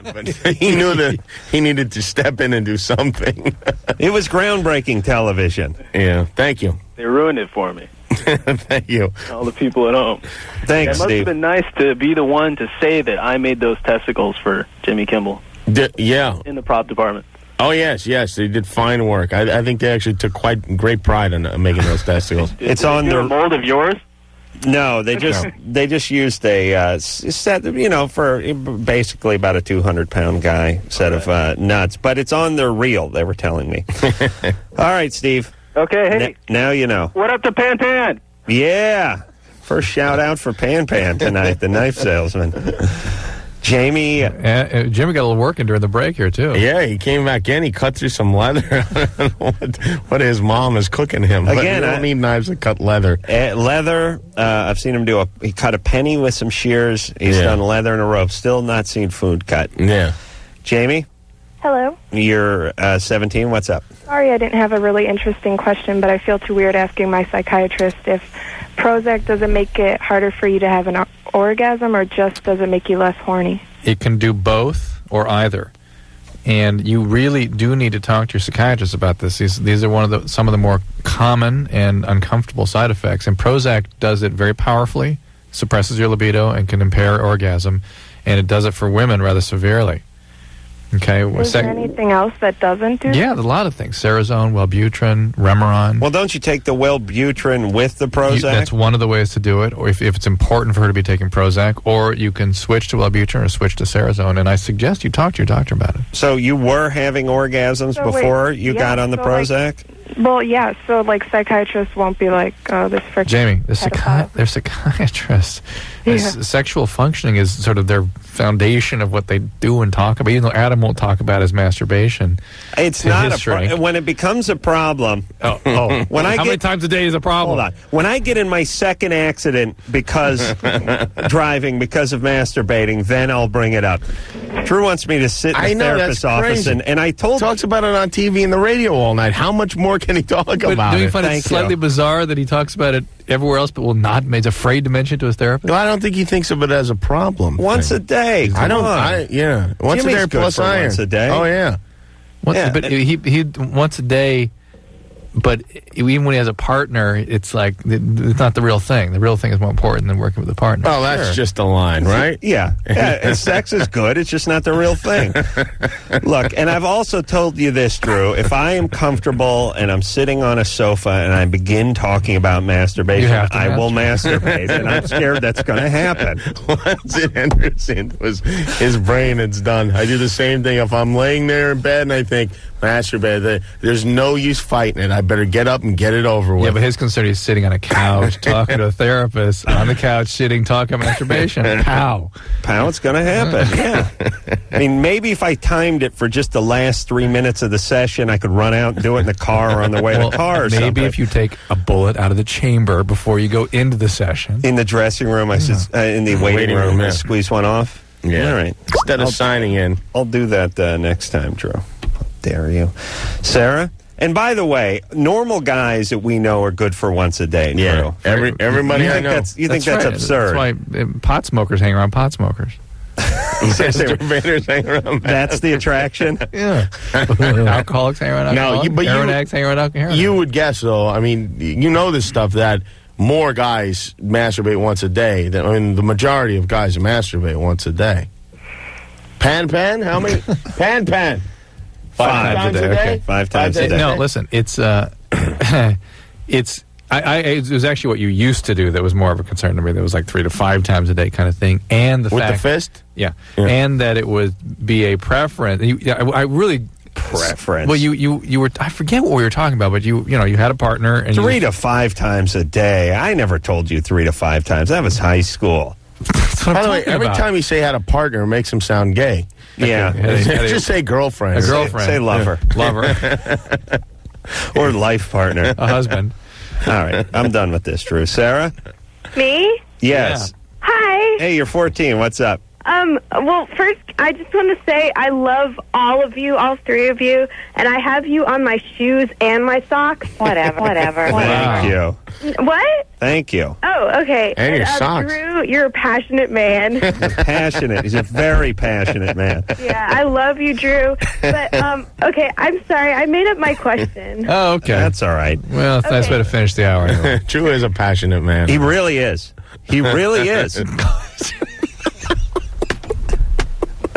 but he knew that he needed to step in and do something. It was groundbreaking television. Yeah, thank you. They ruined it for me. Thank you. All the people at home. Thanks, It must Steve. have been nice to be the one to say that I made those testicles for Jimmy Kimmel. Yeah. In the prop department. Oh, yes, they did fine work. I think they actually took quite great pride in making those testicles. It's on the mold of yours? No, they just used a set, for basically about a 200-pound guy set of nuts. But it's on their reel, they were telling me. All right, Steve. Okay, hey. Now you know. What up to Pan Pan? Yeah. First shout out for Pan Pan tonight, the knife salesman. Jimmy got a little work in during the break here, too. Yeah, he came back in. He cut through some leather. I don't know what his mom is cooking him. Again, but you don't need knives that cut leather. Leather, I've seen him he cut a penny with some shears. He's done leather and a rope. Still not seen food cut. Yeah. Jamie? Hello. You're 17. What's up? Sorry I didn't have a really interesting question, but I feel too weird asking my psychiatrist if Prozac doesn't make it harder for you to have an orgasm, or just does it make you less horny? It can do both or either. And you really do need to talk to your psychiatrist about this. These are some of the more common and uncomfortable side effects. And Prozac does it very powerfully, suppresses your libido, and can impair orgasm. And it does it for women rather severely. Okay. Is there anything else that doesn't do that? Yeah, a lot of things. Cerazone, Wellbutrin, Remeron. Well, don't you take the Wellbutrin with the Prozac? That's one of the ways to do it, or if it's important for her to be taking Prozac, or you can switch to Wellbutrin or switch to Cerazone, and I suggest you talk to your doctor about it. So you were having orgasms before you got on the Prozac? Well, yeah, so, like, psychiatrists won't be like, oh, this for Jamie, they're pedophile. psychiatrists. Yeah. Sexual functioning is sort of their foundation of what they do and talk about. Even though Adam won't talk about his masturbation. It's not a problem. When it becomes a problem. When How many times a day is a problem? Hold on. When I get in my second accident because driving because of masturbating, then I'll bring it up. Drew wants me to sit in the therapist's office, and I told talks about it on TV and the radio all night. How much more can he talk about Don't you it? find it slightly bizarre that he talks about it everywhere else, but will not? He's afraid to mention it to his therapist. No, I don't think he thinks of it as a problem. Once a day. I don't. Once Jimmy's a day good plus for iron. once a day. Oh yeah. But he once a day. But even when he has a partner, it's like it's not the real thing. The real thing is more important than working with a partner. Oh, that's just a line, right? Yeah. Sex is good. It's just not the real thing. Look, and I've also told you this, Drew. If I am comfortable and I'm sitting on a sofa and I begin talking about masturbation, I will masturbate, and I'm scared that's going to happen. Once it enters into his brain, it's done. I do the same thing. If I'm laying there in bed and I think, masturbate, there's no use fighting it. I better get up and get it over with. Yeah, but his concern is sitting on a couch talking to a therapist on the couch, sitting, talking masturbation. Pow, it's going to happen. Yeah. I mean, maybe if I timed it for just the last 3 minutes of the session, I could run out and do it in the car or on the way to the car or maybe something. If you take a bullet out of the chamber before you go into the session. In the dressing room, in the waiting room, I squeeze one off. Yeah. All right. Instead of signing in. I'll do that next time, Drew. Dare you. Sarah? And by the way, normal guys that we know are good for once a day, Drew. Yeah, everybody I know. You think that's absurd? That's why pot smokers hang around pot smokers. Masturbators hang around. That's the attraction? Yeah. Alcoholics hang around alcoholics. Heroin addicts hang around alcoholics. You would guess, though, I mean, you know this stuff, that more guys masturbate once a day. I mean, the majority of guys masturbate once a day. Pan? How many? Pan. 5 times a day. Okay. 5 times a day. No, listen, it's it was actually what you used to do that was more of a concern to me. That was like 3 to 5 times a day kind of thing, and the with fact, the fist, yeah, and that it would be a preference. I really preference. Well, you were, I forget what we were talking about, but you had a partner, and 3 to 5 times a day. I never told you 3 to 5 times. That was high school. By the way, every time you say had a partner, it makes him sound gay. Yeah. Just say girlfriend. A girlfriend. Say lover. Yeah. Lover. Or life partner. A husband. All right. I'm done with this, Drew. Sarah? Me? Yes. Yeah. Hi. Hey, you're 14. What's up? Well, first, I just want to say I love all of you, all 3 of you, and I have you on my shoes and my socks. Whatever. Thank you. What? Thank you. Oh, okay. And your socks. Drew, you're a passionate man. Passionate. He's a very passionate man. Yeah, I love you, Drew. But, okay, I'm sorry. I made up my question. Oh, okay. That's all right. Well, it's a nice way to finish the hour. Anyway. Drew is a passionate man. He really is. He really is.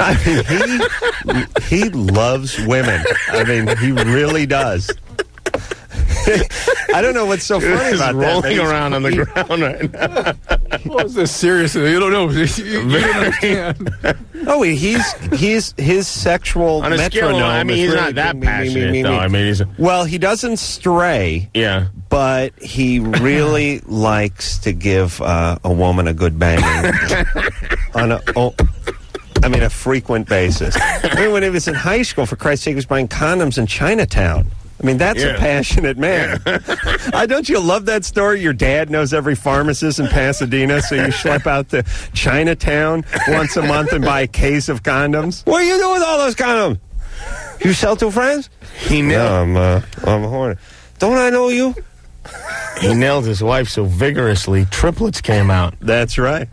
I mean, he loves women. I mean, he really does. I don't know what's so funny about that. Rolling around on the ground right now. What is this? Seriously, you don't know. You don't understand. Oh, he's his sexual on a metronome. Scale, I mean, he's really not that passionate, though. I mean, he's well, he doesn't stray. Yeah, but he really likes to give a woman a good banging on a frequent basis. I mean, when he was in high school, for Christ's sake, he was buying condoms in Chinatown. I mean, that's a passionate man. Don't you love that story? Your dad knows every pharmacist in Pasadena, so you schlep out to Chinatown once a month and buy a case of condoms. What are you doing with all those condoms? You sell to friends? He nailed. No, I'm horny. Don't I know you? He nailed his wife so vigorously, triplets came out. That's right.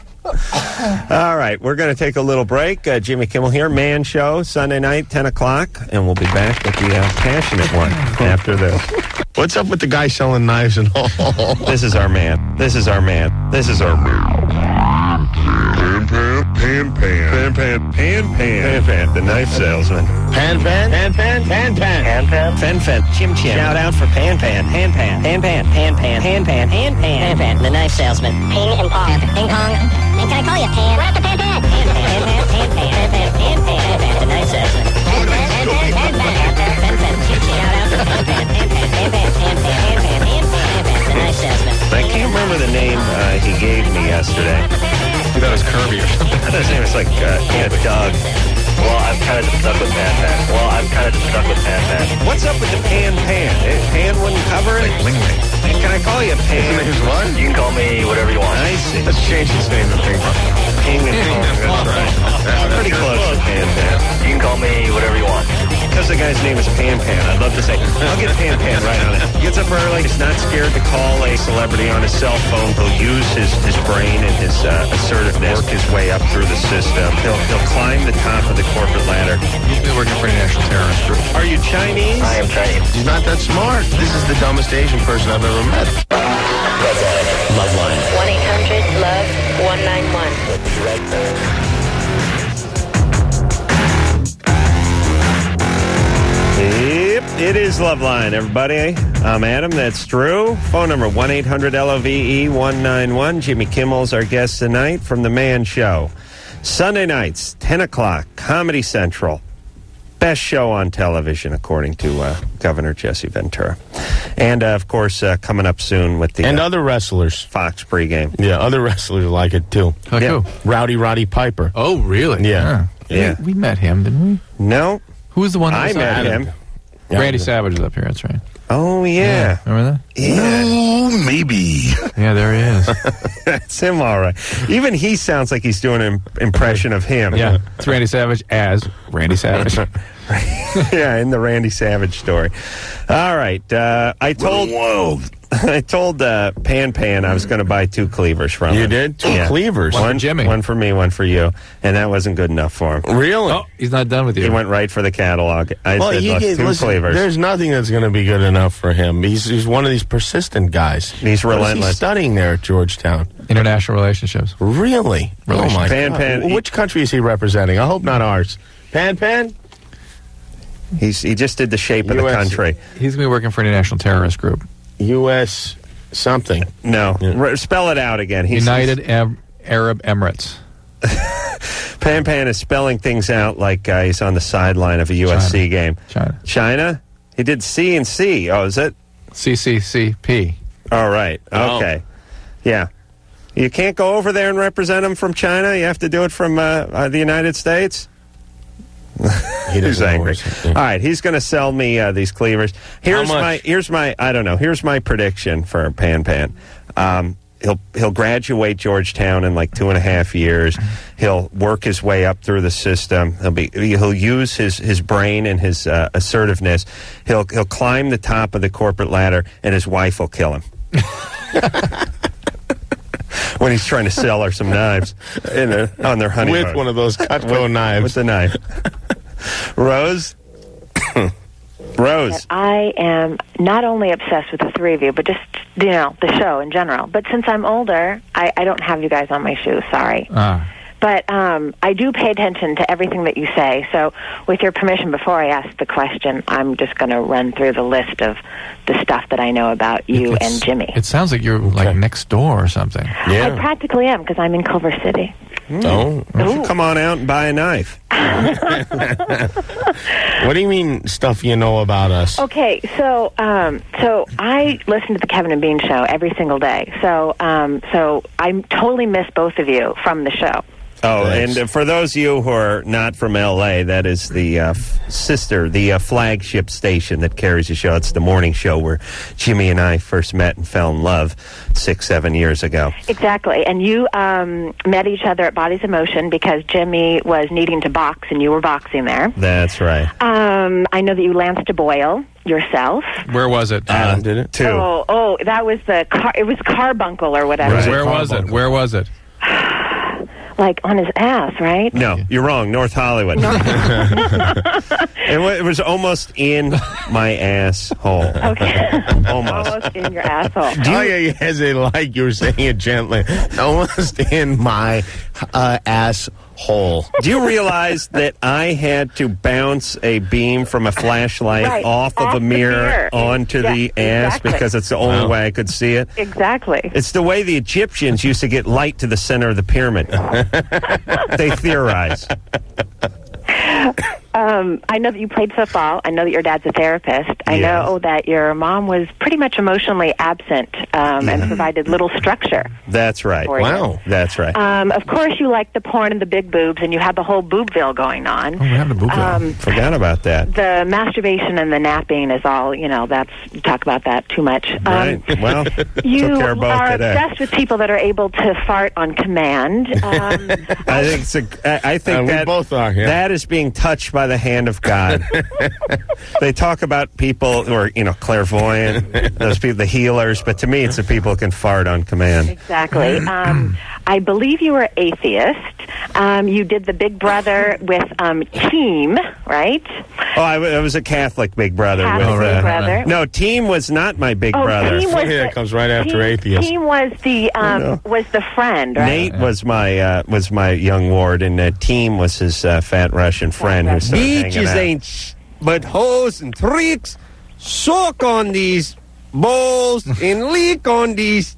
All right, we're going to take a little break. Jimmy Kimmel here, Man Show, Sunday night, 10 o'clock, and we'll be back with the passionate one after this. What's up with the guy selling knives and all? This is our man. This is our man. This is our man. Pan, the knife salesman. Pan, Chim, Shout out for Pan, the knife salesman. Ping and pong. Ping pong. And can I call you Pan? We're at the Pan. The knife salesman. Pan. Shout out for Pan. ahead and stuck with Pan. What's up with the Pan? Pan wouldn't cover it? Ling. Can I call you Pan? His what? You can call me whatever you want. I see. Let's change his name to Ping Pong. Ping and Pong, that's right. Pretty close to Pan. You can call me whatever you want. Because the guy's name is Pan, I'd love to say, I'll get Pan right on it. He gets up early, he's not scared to call a celebrity on his cell phone. He'll use his brain and his assertiveness, work his way up through the system. He'll climb the top of the corporate ladder. He's been working for a national terrorist group. Are you Chinese? I am Chinese. He's not that smart. This is the dumbest Asian person I've ever met. LoveLine. 1-800-LOVE-191. Yep, it is Loveline, everybody. I'm Adam, that's Drew. Phone number 1-800-LOVE-191. Jimmy Kimmel's our guest tonight from The Man Show. Sunday nights, 10 o'clock, Comedy Central. Best show on television, according to Governor Jesse Ventura. And, of course, coming up soon with the... And other wrestlers. Fox pregame. Yeah, other wrestlers like it, too. Like who? Roddy Piper. Oh, really? Yeah. Yeah. We met him, didn't we? No. Who was the one that I was met up? him. Randy Savage is up here, that's right. Oh, yeah. Remember that? Yeah. Oh, maybe. Yeah, there he is. That's him, all right. Even he sounds like he's doing an impression of him. Yeah, it's Randy Savage as Randy Savage. Yeah, in the Randy Savage story. All right. I told Pan I was going to buy 2 cleavers from him. You did? 2 cleavers? One for Jimmy. One for me, one for you. And that wasn't good enough for him. Really? Oh, he's not done with you. He went right for the catalog. I said, look, 2 cleavers. There's nothing that's going to be good enough for him. He's one of these persistent guys. He's relentless. What is he studying there at Georgetown? International relationships. Really? Oh, my God. Pan. Which country is he representing? I hope not ours. Pan? He just did the shape of the country. He's going to be working for an international terrorist group. U.S. something. No. Yeah. Spell it out again. United Arab Emirates. Pan is spelling things out like he's on the sideline of a USC game. China? He did C and C. Oh, is it? CCCP. All right. Okay. Yeah. You can't go over there and represent him from China? You have to do it from the United States? He's angry. All right, he's going to sell me these cleavers. Here's my prediction for Pan. He'll graduate Georgetown in like 2.5 years. He'll work his way up through the system. He'll use his brain and his assertiveness. He'll climb the top of the corporate ladder, and his wife will kill him. When he's trying to sell her some knives on their honeymoon. With one of those Cutco knives. With the knife. Rose? Rose. I am not only obsessed with the 3 of you, but just, the show in general. But since I'm older, I don't have you guys on my shoes, sorry. But I do pay attention to everything that you say. So with your permission, before I ask the question, I'm just going to run through the list of the stuff that I know about you and Jimmy. It sounds like you're like next door or something. Yeah. I practically am because I'm in Culver City. Oh, come on out and buy a knife. What do you mean stuff you know about us? Okay, so I listen to the Kevin and Bean show every single day. So I totally miss both of you from the show. Oh, and for those of you who are not from L.A., that is the flagship station that carries the show. It's the morning show where Jimmy and I first met and fell in love 6-7 years ago. Exactly. And you met each other at Bodies of Motion because Jimmy was needing to box and you were boxing there. That's right. I know that you lanced a boil yourself. Where was it? Adam did it. 2. Oh, that was it was carbuncle or whatever. Right. Where was it? Like on his ass, right? No, you're wrong. North Hollywood. It was almost in my asshole. Okay. Almost in your asshole. You hesitate like you were saying it gently. Almost in my asshole. Do you realize that I had to bounce a beam from a flashlight off of a mirror onto the ass because it's the only way I could see it? Exactly. It's the way the Egyptians used to get light to the center of the pyramid. They theorize. I know that you played football. I know that your dad's a therapist. I know that your mom was pretty much emotionally absent and provided little structure. That's right. Wow. That's right. Of course, you like the porn and the big boobs, and you had the whole boobville going on. Oh, we had the boobville. Forgot about that. The masturbation and the napping is all, talk about that too much. Right. Well, you took care of both are today. obsessed with people that are able to fart on command. I think we both are. Yeah. That is being touched by the hand of God. They talk about people who are, clairvoyant, those people, the healers, but to me, it's the people who can fart on command. Exactly. I believe you were atheist. You did the Big Brother with Team, right? Oh, I was a Catholic Big Brother. Catholic Big Brother. No, Team was not my Big Brother. Team was that comes right after atheist. Team was the friend, right? Nate was my young ward, and Team was his fat Russian friend who started hanging out. Beaches ain't but hoes and tricks. Soak on these balls and leak on these.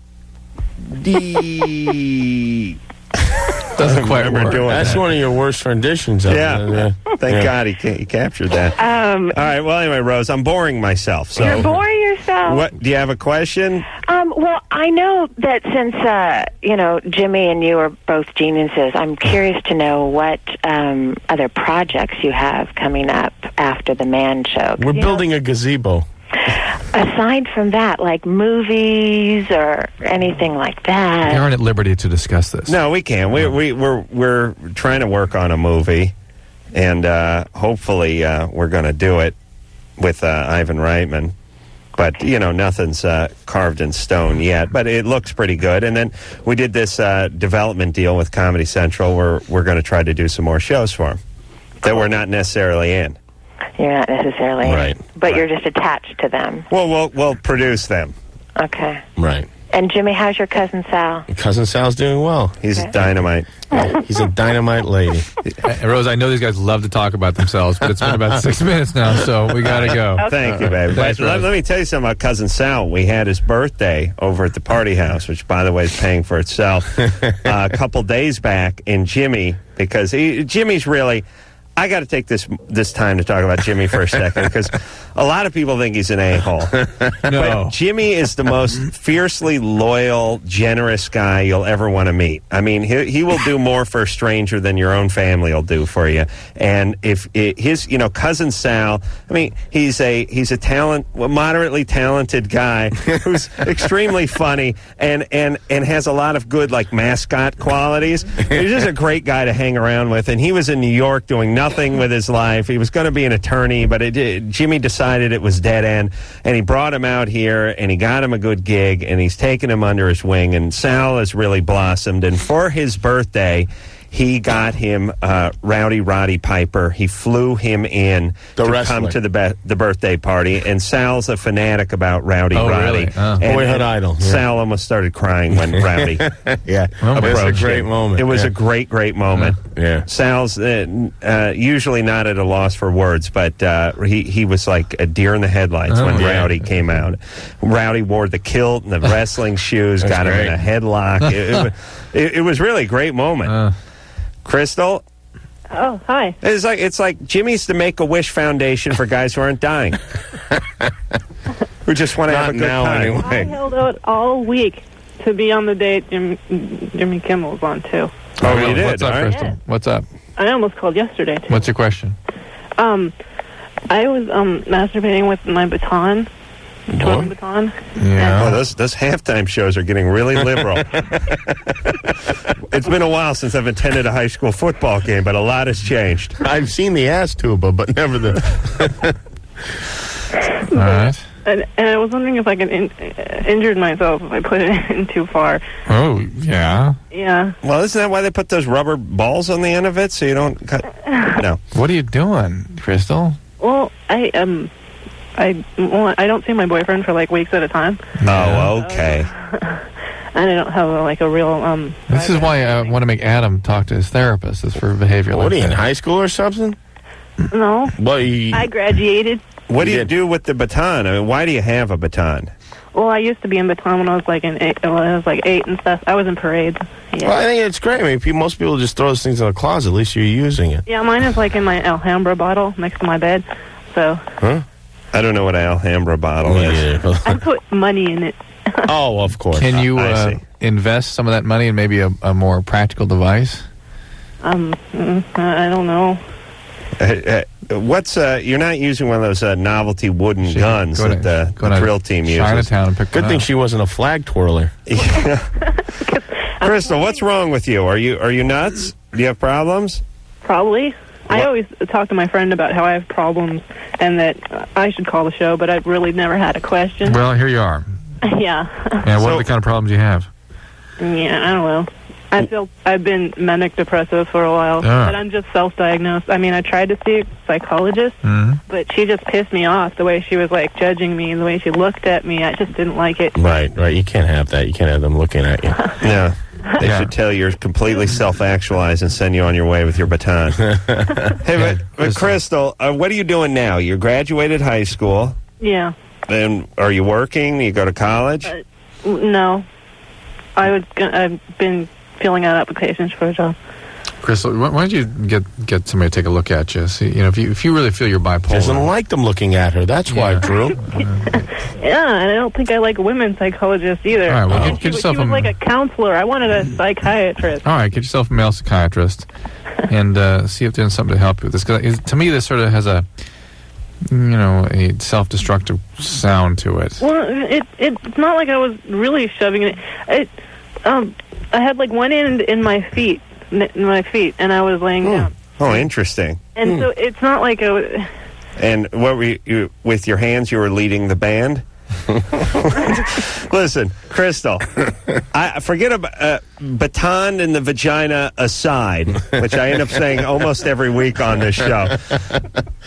Doesn't quite remember doing That's that. one of your worst renditions of it. Thank God he captured that. All right. Well, anyway, Rose, I'm boring myself. So You're boring yourself. What? Do you have a question? Well, I know that since Jimmy and you are both geniuses, I'm curious to know what other projects you have coming up after the Man Show. We're building a gazebo. Aside from that, like movies or anything like that. You aren't at liberty to discuss this. No, we can. We're trying to work on a movie, and hopefully we're going to do it with Ivan Reitman. But, nothing's carved in stone yet. But it looks pretty good. And then we did this development deal with Comedy Central where we're going to try to do some more shows for them that we're not necessarily in. You're not necessarily Right. but you're just attached to them. Well, we'll produce them. Okay. Right. And Jimmy, how's your cousin Sal? Cousin Sal's doing well. He's a dynamite. He's a dynamite lady. Rose, I know these guys love to talk about themselves, but it's been about 6 minutes now, so we got to go. Thank you, baby. Thanks, Let me tell you something about Cousin Sal. We had his birthday over at the party house, which, by the way, is paying for itself, a couple days back. And Jimmy, because Jimmy's really... I got to take this time to talk about Jimmy for a second because a lot of people think he's an a-hole. No. But Jimmy is the most fiercely loyal, generous guy you'll ever want to meet. I mean, he will do more for a stranger than your own family will do for you. And if his cousin Sal, I mean, he's a moderately talented guy who's extremely funny and has a lot of good like mascot qualities. He's just a great guy to hang around with. And he was in New York doing nothing with his life. He was going to be an attorney, but Jimmy decided it was dead end, and he brought him out here, and he got him a good gig, and he's taken him under his wing, and Sal has really blossomed. And for his birthday, he got him Roddy Piper. He flew him in to come to the birthday party, and Sal's a fanatic about Roddy. Really? Boyhood idol. Yeah. Sal almost started crying when Rowdy it was a great moment. It was a great moment. Yeah. Sal's usually not at a loss for words, but he was like a deer in the headlights when Rowdy came out. Rowdy wore the kilt and the wrestling shoes, got him in a headlock. It was really a great moment. Crystal? Oh, hi. It's like Jimmy's the Make-A-Wish Foundation for guys who aren't dying. Who just want to have a good time. Anyway. I held out all week to be on the date Jimmy Kimmel was on, too. Oh, you did? What's up, all right. Crystal? What's up? I almost called yesterday, too. What's your question? I was masturbating with my baton. Toilet baton. Yeah. Oh, those halftime shows are getting really liberal. It's been a while since I've attended a high school football game, but a lot has changed. I've seen the ass tuba, but never the... All right. And I was wondering if I could injured myself if I put it in too far. Oh, yeah. Yeah. Well, isn't that why they put those rubber balls on the end of it so you don't cut? No. What are you doing, Crystal? Well, I don't see my boyfriend for like weeks at a time. Oh, okay. And I don't have a real This is why I want to make Adam talk to his therapist. Is for behavior. What are you, in that. high school or something? No. Well, I graduated. What do you do with the baton? I mean, why do you have a baton? Well, I used to be in baton when I was like eight and stuff. I was in parades. Yeah. Well, I think it's great. I mean, most people just throw those things in the closet. At least you're using it. Yeah, mine is like in my Alhambra bottle next to my bed. So. Huh? I don't know what an Alhambra bottle is. I put money in it. Oh, of course. Can you invest some of that money in maybe a more practical device? I don't know. You're not using one of those novelty wooden guns that the drill team uses. Chinatown and pick Good thing she wasn't a flag twirler. Crystal, what's wrong with you? Are you nuts? Do you have problems? Probably. I always talk to my friend about how I have problems and that I should call the show, but I've really never had a question. Well, here you are. Yeah. And what are the kind of problems you have? Yeah, I don't know. I've been manic depressive for a while, but I'm just self-diagnosed. I mean, I tried to see a psychologist, but she just pissed me off the way she was like judging me and the way she looked at me. I just didn't like it. Right. You can't have that. You can't have them looking at you. Yeah. They should tell you're completely self-actualized and send you on your way with your baton. Hey, but Crystal, what are you doing now? You graduated high school. Yeah. And are you working? You go to college? No. I've been filling out applications for a job. Crystal, why don't you get somebody to take a look at you? See, if you really feel you're bipolar. She doesn't like them looking at her. That's why, Drew. Yeah, and I don't think I like a women's psychologist either. All right, well, she was like a counselor. I wanted a psychiatrist. All right, get yourself a male psychiatrist and see if there's something to help you with this. Because to me, this sort of has a self-destructive sound to it. Well, it's not like I was really shoving it. I had like one end in my feet, and I was laying down. Oh, interesting. And so it's not like I was... And what were you with your hands? You were leading the band. Listen, Crystal, I forget about baton in the vagina aside, which I end up saying almost every week on this show.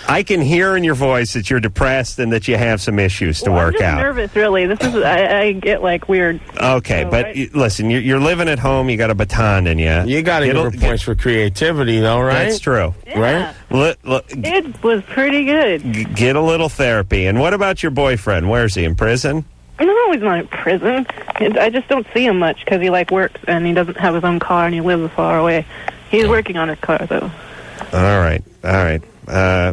I can hear in your voice that you're depressed and that you have some issues to work out. I'm nervous, really. This is I get like weird. Okay, but listen, you're living at home. You got a baton in you. You got to give her points for creativity, though, right? That's true, yeah. right? It was pretty good. Get a little therapy. And what about your boyfriend? Where's he? In prison? No, he's not in prison. I just don't see him much because he works and he doesn't have his own car and he lives far away. He's working on his car though. All right.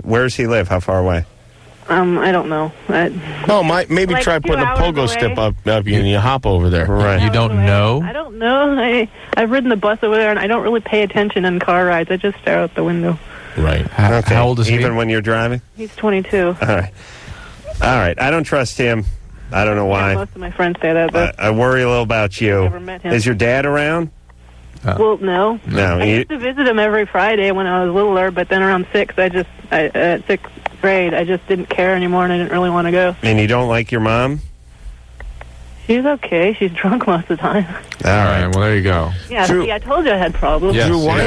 Where does he live? How far away? I don't know. Maybe try putting a pogo stick up you and you hop over there. Right. You don't know? I don't know. I've ridden the bus over there and I don't really pay attention in car rides. I just stare out the window. Right. Okay. How old is he? Even when you're driving? He's 22. All right. I don't trust him. I don't know why. Yeah, most of my friends say that. But I worry a little about you. Never met him. Is your dad around? Well, no. No. I used to visit him every Friday when I was littler, but then around 6, at 6th grade, I just didn't care anymore, and I didn't really want to go. And you don't like your mom? She's okay. She's drunk most of the time. All right. Well, there you go. Yeah. Drew, see, I told you I had problems. Yes, Drew, why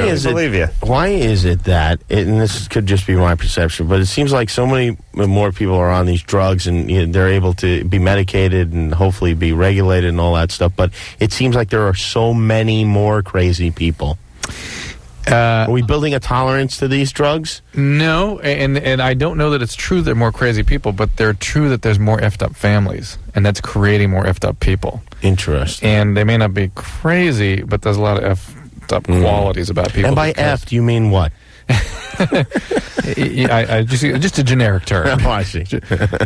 is it that? And this could just be my perception, but it seems like so many more people are on these drugs and they're able to be medicated and hopefully be regulated and all that stuff. But it seems like there are so many more crazy people. Are we building a tolerance to these drugs? No, and I don't know that it's true they're more crazy people, but they're true that there's more effed up families, and that's creating more effed up people. Interesting. And they may not be crazy, but there's a lot of effed up qualities about people. And by effed, you mean what? I just a generic term. Oh, I see.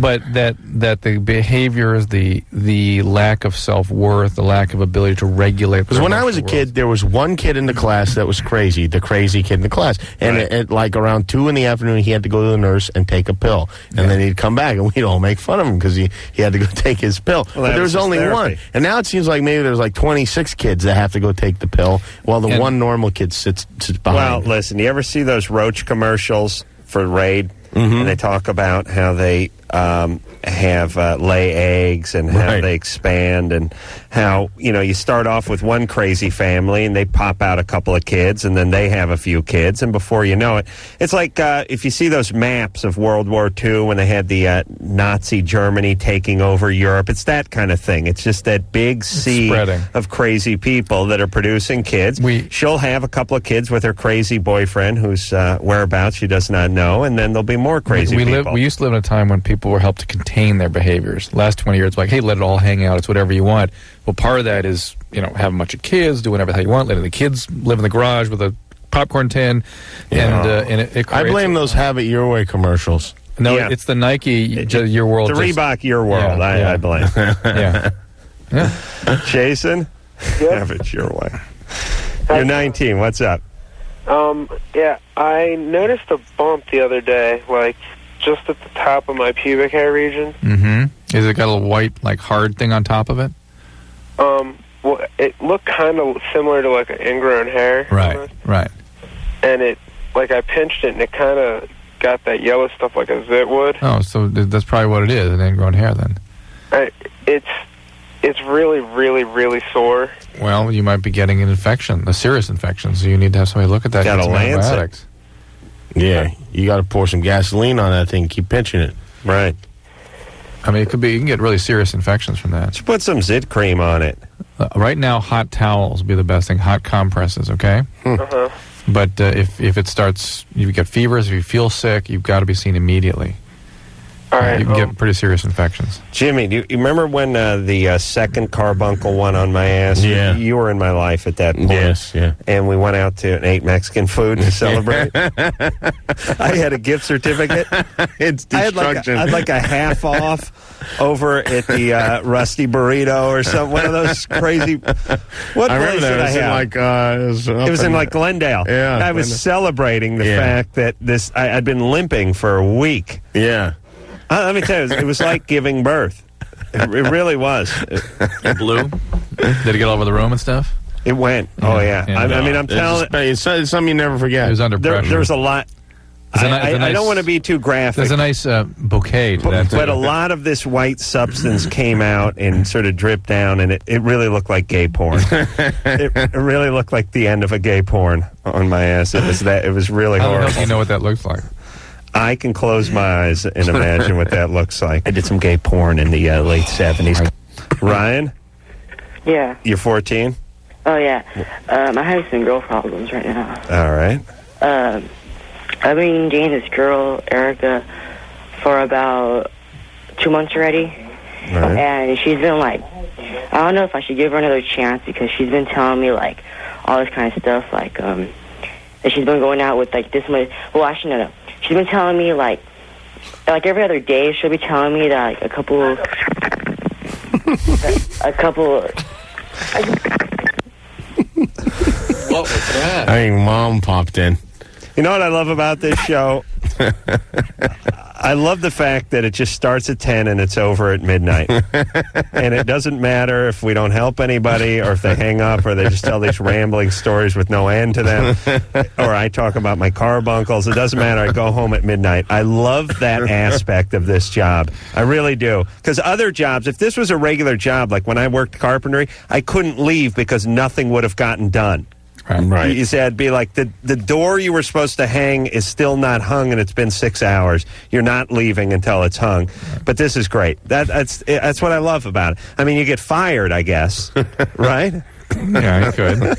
But that the behaviors, the lack of self-worth, the lack of ability to regulate. Because when I was a kid, there was one kid in the class that was crazy, the crazy kid in the class. And at like around 2 in the afternoon, he had to go to the nurse and take a pill. And then he'd come back, and we'd all make fun of him because he had to go take his pill. But there was only one. And now it seems like maybe there's like 26 kids that have to go take the pill, while the one normal kid sits behind. Well, listen, you ever see those Roach commercials for Raid? And they talk about how they have lay eggs and how they expand and how, you start off with one crazy family and they pop out a couple of kids and then they have a few kids and before you know it, it's like if you see those maps of World War II when they had the Nazi Germany taking over Europe, it's that kind of thing. It's just that big sea of crazy people that are producing kids. She'll have a couple of kids with her crazy boyfriend whose whereabouts she does not know, and then there'll be more crazy people. We used to live in a time when people were helped to contain their behaviors. Last 20 years, it's like, hey, let it all hang out. It's whatever you want. Well, part of that is, have a bunch of kids, do whatever the hell you want, letting the kids live in the garage with a popcorn tin, and it I blame those Have It Your Way commercials. No, it's the Nike Your World. The Reebok Your World, I blame. Yeah. Jason? Have it your way. You're 19. What's up? Yeah, I noticed a bump the other day, like, just at the top of my pubic hair region. Mm-hmm. Is it got a little white, like, hard thing on top of it? Well, it looked kind of similar to, like, an ingrown hair. Right, right. And it, like, I pinched it, and it kind of got that yellow stuff like a zit would. Oh, so that's probably what it is, an ingrown hair, then. It's really, really, really sore. Well, you might be getting an infection, a serious infection, so you need to have somebody look at that. Got get a some Lancet. antibiotics. Yeah, you got to pour some gasoline on that thing. Keep pinching it. Right. I mean, you can get really serious infections from that. Just put some zit cream on it. Right now, hot towels would be the best thing. Hot compresses, okay? Uh-huh. But if it starts, you get fevers, if you feel sick, you've got to be seen immediately. All right. You can get pretty serious infections. Jimmy, do you remember when the second carbuncle went on my ass? Yeah. You were in my life at that point. Yes, yeah. And we went out and ate Mexican food to celebrate. I had a gift certificate. It's destruction. I had like a half off over at the Rusty Burrito or some one of those crazy. What I remember place that. did I have? It was in like Glendale. Yeah. I was celebrating the fact that I'd been limping for a week. Yeah. Let me tell you, it was like giving birth. It really was. It blew? Did it get all over the room and stuff? It went. Oh, yeah. I mean, I'm telling you. It's something you never forget. It was under pressure. There was a lot. I don't want to be too graphic. There's a nice bouquet to that. But a lot of this white substance came out and sort of dripped down, and it really looked like gay porn. It really looked like the end of a gay porn on my ass. It was really How the horrible. hell do you know what that looks like? I can close my eyes and imagine what that looks like. I did some gay porn in the late 70s. Ryan? Yeah. You're 14? Oh, yeah. I'm having some girl problems right now. All right. I've been dating this girl, Erica, for about 2 months already. Right. And she's been like, I don't know if I should give her another chance because she's been telling me, like, all this kind of stuff, like, that she's been going out with, like, this much. Well, actually, no. She's been telling me, like every other day, she'll be telling me that, like, a couple. What was that? I think Mom popped in. You know what I love about this show? I love the fact that it just starts at 10 and it's over at midnight. And it doesn't matter if we don't help anybody or if they hang up or they just tell these rambling stories with no end to them. Or I talk about my carbuncles. It doesn't matter. I go home at midnight. I love that aspect of this job. I really do. Because other jobs, if this was a regular job, like when I worked carpentry, I couldn't leave because nothing would have gotten done. Right. You said it'd be like the door you were supposed to hang is still not hung and it's been 6 hours. You're not leaving until it's hung. But this is great. That's what I love about it. I mean, you get fired, I guess, right? Yeah, you could.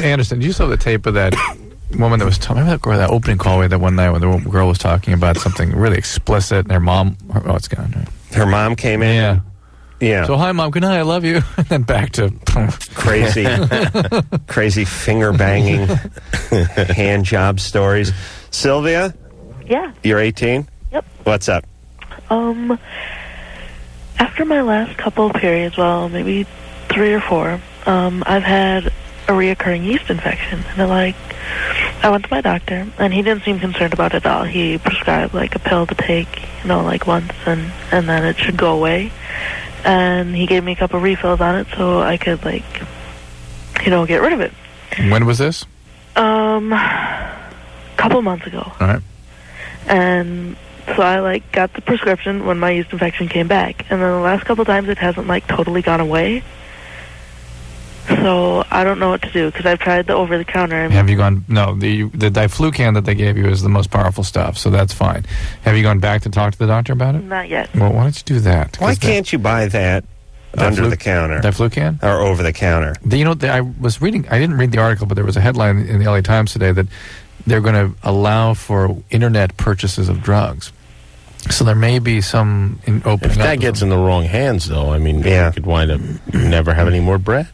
Anderson, do you saw the tape of that woman that was talking? Remember that opening call we had that one night when the girl was talking about something really explicit and her mom? Oh, it's gone. Right? Her mom came in. Yeah. Yeah. So, hi, Mom. Good night. I love you. And then back to crazy finger banging hand job stories. Sylvia? Yeah. You're 18? Yep. What's up? After my last couple of periods, well, maybe 3 or 4, I've had a reoccurring yeast infection. And I went to my doctor, and he didn't seem concerned about it at all. He prescribed, like, a pill to take, like, once, and then it should go away. And he gave me a couple refills on it so I could, like, get rid of it. When was this? Couple months ago. All right. And so I, got the prescription when my yeast infection came back. And then the last couple times it hasn't, totally gone away. So I don't know what to do because I've tried the over-the-counter. Have you gone? No, the diflucan that they gave you is the most powerful stuff, so that's fine. Have you gone back to talk to the doctor about it? Not yet. Well, why don't you do that? Why can't you buy that under the counter? Diflucan? Or over the counter? I was reading, I didn't read the article, but there was a headline in the LA Times today that they're going to allow for internet purchases of drugs. So there may be some opening If that up. gets in the wrong hands, though, I mean, you could wind up never having any more bread.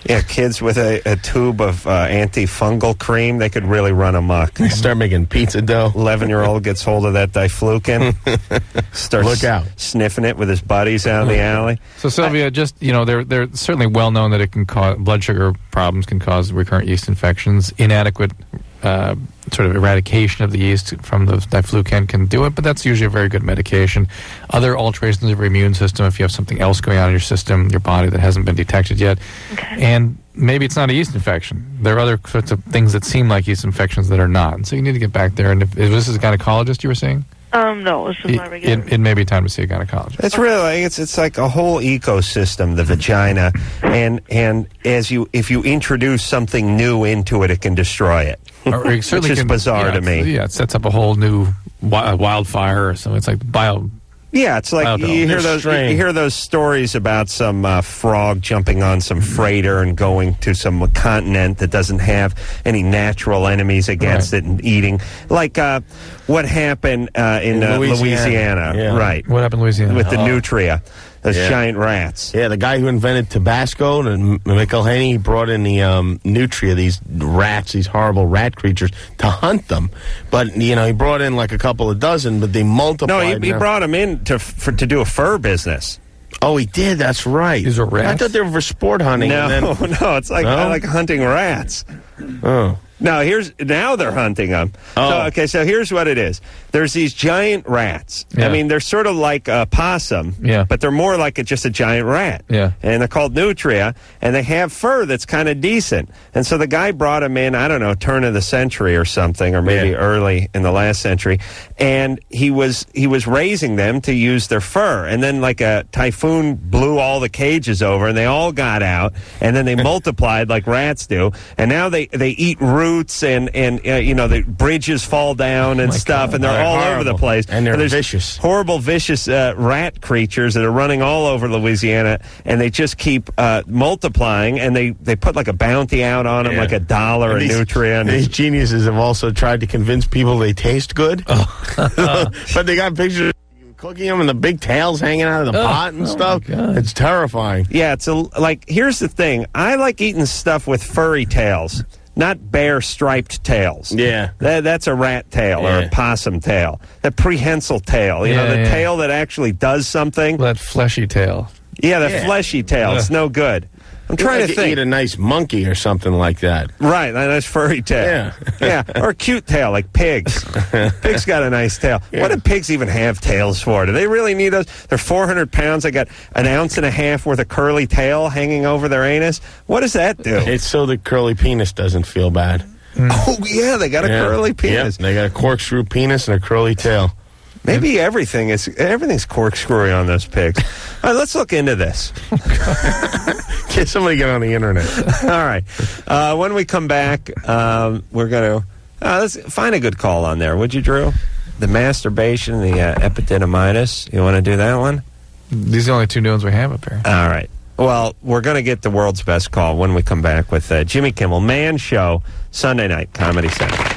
Yeah, kids with a tube of antifungal cream, they could really run amok. Start making pizza dough. 11-year-old gets hold of that diflucan, starts Look out. sniffing it with his buddies out in the alley. So Sylvia, just they're certainly well known that it can cause blood sugar problems, can cause recurrent yeast infections. Inadequate sort of eradication of the yeast from the diflucan can do it, but that's usually a very good medication. Other alterations of your immune system, if you have something else going on in your system, your body that hasn't been detected yet, and maybe it's not a yeast infection. There are other sorts of things that seem like yeast infections that are not, and so you need to get back there. And if this is a gynecologist you were saying? No, it's just my regular. It may be time to see a gynecologist. It's really it's like a whole ecosystem, the vagina, and if you introduce something new into it, it can destroy it. Or it which certainly is bizarre to me. Yeah, it sets up a whole new wildfire or something. It's like Yeah, it's like you hear those stories about some frog jumping on some freighter and going to some continent that doesn't have any natural enemies against it and eating. Like what happened in Louisiana. Yeah. Right. What happened in Louisiana? With the nutria. Those giant rats. Yeah, the guy who invented Tabasco, and McElhaney, brought in the nutria, these rats, these horrible rat creatures, to hunt them. But, he brought in like a couple of dozen, but they multiplied. No, he brought them in to do a fur business. Oh, he did? That's right. These are rats? I thought they were for sport hunting. No, it's like like hunting rats. Oh. No, now they're hunting them. Oh. So here's what it is. There's these giant rats. Yeah. I mean, they're sort of like a possum, but they're more like just a giant rat. Yeah. And they're called nutria, and they have fur that's kind of decent. And so the guy brought them in, I don't know, turn of the century or something, or maybe early in the last century, and he was raising them to use their fur. And then like a typhoon blew all the cages over, and they all got out, and then they multiplied like rats do. And now they eat roots, and the bridges fall down and stuff, and they're all over the place. And they're vicious. Horrible, vicious rat creatures that are running all over Louisiana, and they just keep multiplying, and they put like a bounty out on them, like $1 a nutrient. These geniuses have also tried to convince people they taste good. But they got pictures of cooking them and the big tails hanging out of the pot and stuff. It's terrifying. Yeah, here's the thing. I like eating stuff with furry tails. Not bare striped tails. Yeah. That's a rat tail or a possum tail. The prehensile tail. The tail that actually does something. That fleshy tail. Yeah, the fleshy tail. It's no good. I'm trying to think. Eat a nice monkey or something like that. Right, a nice furry tail. Yeah, or a cute tail like pigs. Pigs got a nice tail. Yeah. What do pigs even have tails for? Do they really need those? They're 400 pounds. They got an ounce and a half worth of curly tail hanging over their anus. What does that do? It's so the curly penis doesn't feel bad. Oh, yeah, they got a curly penis. Yep, they got a corkscrew penis and a curly tail. Maybe everything's corkscrewy on those pigs. All right, let's look into this. Somebody get on the internet. All right. When we come back, we're going to let's find a good call on there. Would you, Drew? The masturbation, the epididymitis. You want to do that one? These are the only two new ones we have up here. All right. Well, we're going to get the world's best call when we come back with Jimmy Kimmel Man Show, Sunday night, Comedy Central.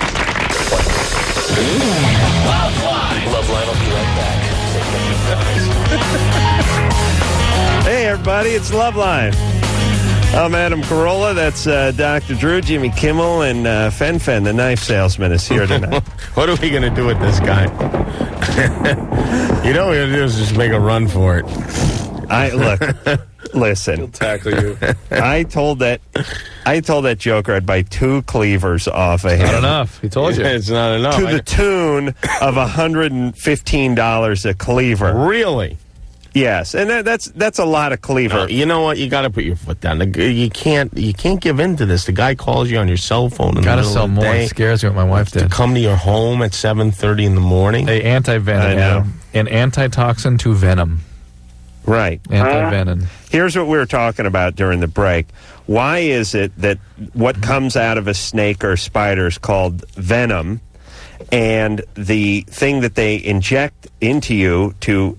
LoveLine will be right back. Hey, everybody, it's LoveLine. I'm Adam Carolla. That's Dr. Drew, Jimmy Kimmel, and Fen, the knife salesman, is here tonight. What are we going to do with this guy? What we're going to do is just make a run for it. Listen. He'll tackle you. I told that joker I'd buy 2 cleavers off of him. Not enough. He told you. It's not enough. To the tune of $115 a cleaver. Really? Yes, and that's a lot of cleaver. No, you know what? You got to put your foot down. You can't give in to this. The guy calls you on your cell phone. Got to sell more. It scares me what my wife did. To come to your home at 7:30 in the morning. Hey, anti-venom. An antitoxin to venom. Right. Anti-venom. Here's what we were talking about during the break. Why is it that what comes out of a snake or spider is called venom, and the thing that they inject into you to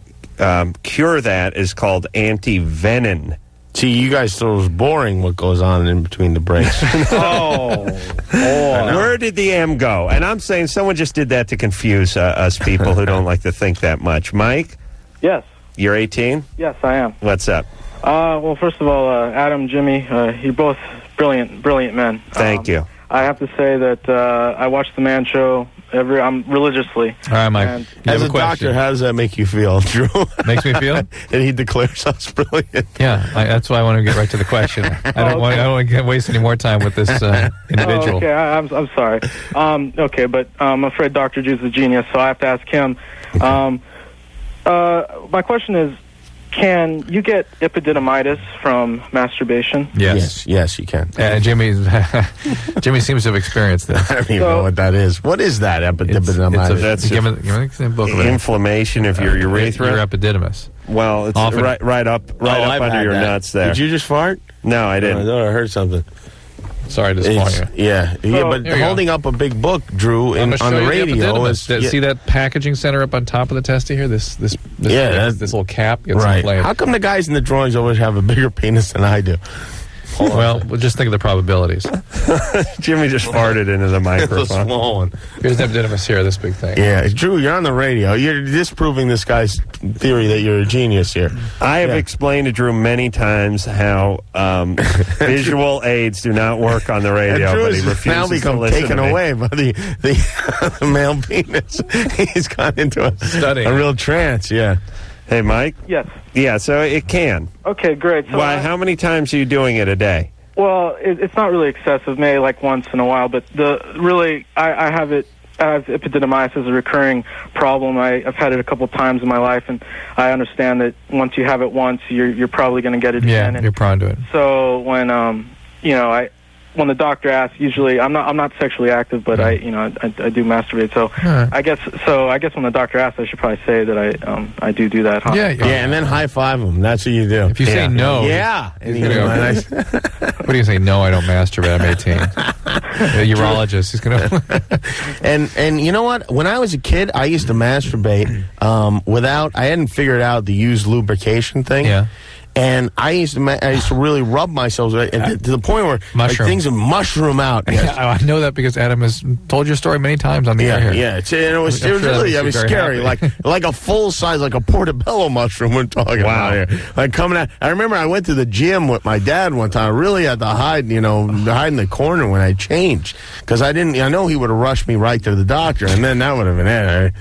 cure that is called anti-venin? See, you guys thought it was boring what goes on in between the breaks. Where did the M go? And I'm saying someone just did that to confuse us people who don't like to think that much. Mike? Yes. You're 18? Yes, I am. What's up? Well, first of all, Adam, Jimmy, you're both brilliant men. Thank you. I have to say that I watch the Man Show religiously. All right, Mike. As a doctor, how does that make you feel, Drew? Makes me feel? And he declares us brilliant. Yeah, that's why I want to get right to the question. I don't want to waste any more time with this individual. Oh, okay, I'm sorry. Okay, but I'm afraid Dr. Drew's a genius, so I have to ask him. My question is, can you get epididymitis from masturbation? Yes, you can. Jimmy seems to have experienced this. I don't even know what that is. What is that, epididymitis? That's give me the book of it. Inflammation of your urethra. Your epididymis. Well, it's Often. right up under your nuts there. Did you just fart? No, I didn't. I thought I heard something. Sorry to disappoint you. Yeah, but holding up a big book, Drew, on the radio is... See that packaging center up on top of the testy here? This little cap gets right. inflated. How come the guys in the drawings always have a bigger penis than I do? Well, we'll just think of the probabilities. Jimmy just farted into the microphone. It's a small one. Here's the epididymis here, this big thing. Yeah, Drew, you're on the radio. You're disproving this guy's theory that you're a genius here. I have explained to Drew many times how visual aids do not work on the radio, Drew but he has refuses now to become listen taken to me. away by the male penis. He's gone into a real trance, yeah. Hey, Mike? Yes. Yeah, so it can. Okay, great. So Why? How many times are you doing it a day? Well, it's not really excessive, maybe like once in a while, but I have it as epididymitis as a recurring problem. I've had it a couple times in my life, and I understand that once you have it once, you're probably going to get it again. Yeah, you're prone to it. So when when the doctor asks, usually I'm not sexually active, but I do masturbate. So I guess when the doctor asks, I should probably say that I do that. Huh? Yeah, and then high five him. That's what you do. If you say no, and what do you say? No, I don't masturbate. I'm 18. The urologist is going to. And you know what? When I was a kid, I used to masturbate I hadn't figured out the used lubrication thing. Yeah. And I used to really rub myself to the point where things would mushroom out. Yes. I know that because Adam has told your story many times on the air here. Yeah, it was really scary, like a full size, like a portobello mushroom. We're talking about here, like coming out. I remember I went to the gym with my dad one time. I really had to hide in the corner when I changed because I know he would have rushed me right to the doctor, and then that would have been it.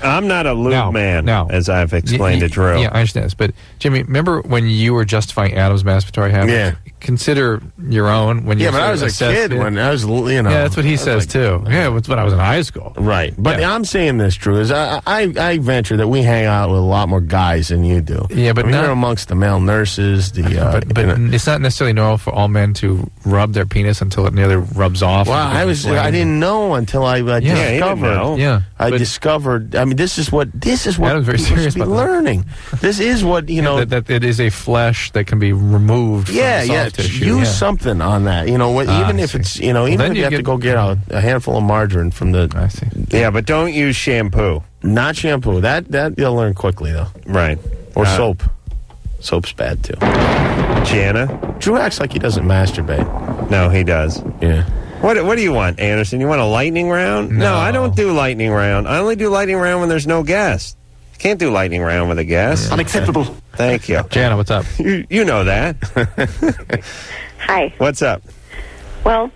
I'm not a lube man, as I've explained to Drew. Yeah, I understand this. But, Jimmy, remember when you were justifying Adam's masturbatory habits? Yeah. Consider your own when you but I was a kid when I was, Yeah, that's what he says, too. Yeah, it was when I was in high school. Right. But I'm saying this, Drew, is I venture that we hang out with a lot more guys than you do. Yeah, but you're amongst the male nurses. But it's not necessarily normal for all men to rub their penis until it nearly rubs off. Well, I didn't know until I discovered. Yeah. I discovered. I mean, this is what Adam's very people serious should be about learning. This is what that it is a flesh that can be removed. From the soft tissue. Use something on that. Even if it's even if you have to go get a handful of margarine from the. I see. Yeah, but don't use shampoo. Not shampoo. That you'll learn quickly though. Right. Or soap. Soap's bad too. Jana? Drew acts like he doesn't masturbate. No, he does. Yeah. What do you want, Anderson? You want a lightning round? No, I don't do lightning round. I only do lightning round when there's no guest. You can't do lightning round with a guest. Unacceptable. Thank you. Jana, what's up? You know that. Hi. What's up? Well,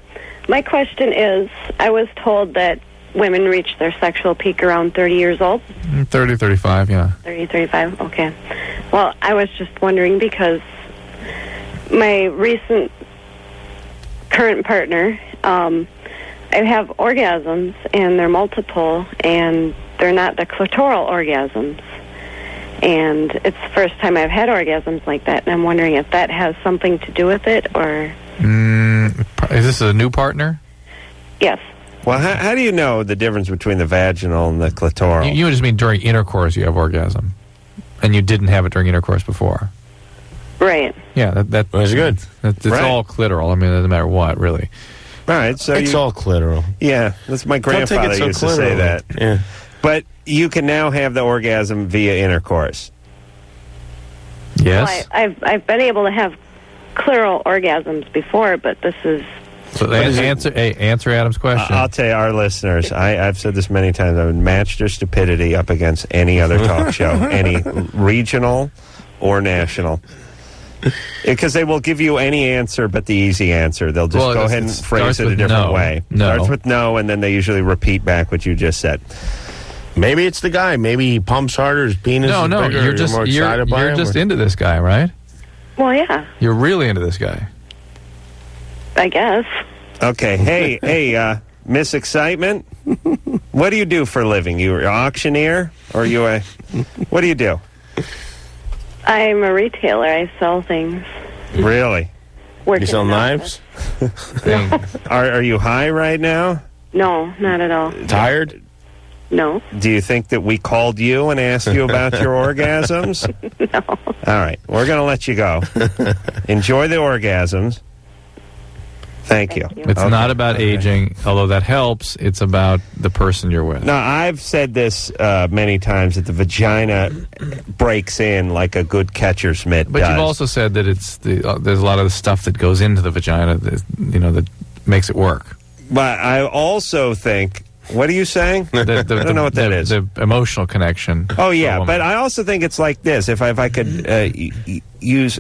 my question is, I was told that women reach their sexual peak around 30 years old. 30, 35, yeah. 30, 35, okay. Well, I was just wondering because my recent current partner, I have orgasms, and they're multiple, and they're not the clitoral orgasms. And it's the first time I've had orgasms like that, and I'm wondering if that has something to do with it, or... Is this a new partner? Yes. Well, how do you know the difference between the vaginal and the clitoral? You just mean during intercourse you have orgasm, and you didn't have it during intercourse before. Right. Yeah, that's good. It's all clitoral. I mean, it doesn't matter what, really. All right, so it's all clitoral. Yeah, that's my grandfather used to say that. Yeah. But you can now have the orgasm via intercourse. Yes. Well, I've been able to have clitoral orgasms before, but this is... So answer Adam's question. I'll tell you, our listeners, I've said this many times, I would match their stupidity up against any other talk show, any regional or national. Because they will give you any answer but the easy answer. They'll just go ahead and phrase it a different way. No. Starts with no, and then they usually repeat back what you just said. Maybe it's the guy. Maybe he pumps harder, his penis is bigger, you're more excited by him. You're just into this guy, right? Well, yeah, You're really into this guy. I guess. Okay, hey, Miss Excitement, what do you do for a living? You an auctioneer, or you a? What do you do? I'm a retailer. I sell things. Really? You sell knives? Are you high right now? No, not at all. Tired? No. Do you think that we called you and asked you about your orgasms? No. All right, we're going to let you go. Enjoy the orgasms. Thank you. It's not about aging, although that helps. It's about the person you're with. Now, I've said this many times, that the vagina breaks in like a good catcher's mitt But does. you've also said that there's a lot of the stuff that goes into the vagina that makes it work. But I also think... What are you saying? I don't know what that is. The emotional connection. Oh, yeah, but I also think it's like this. If I could use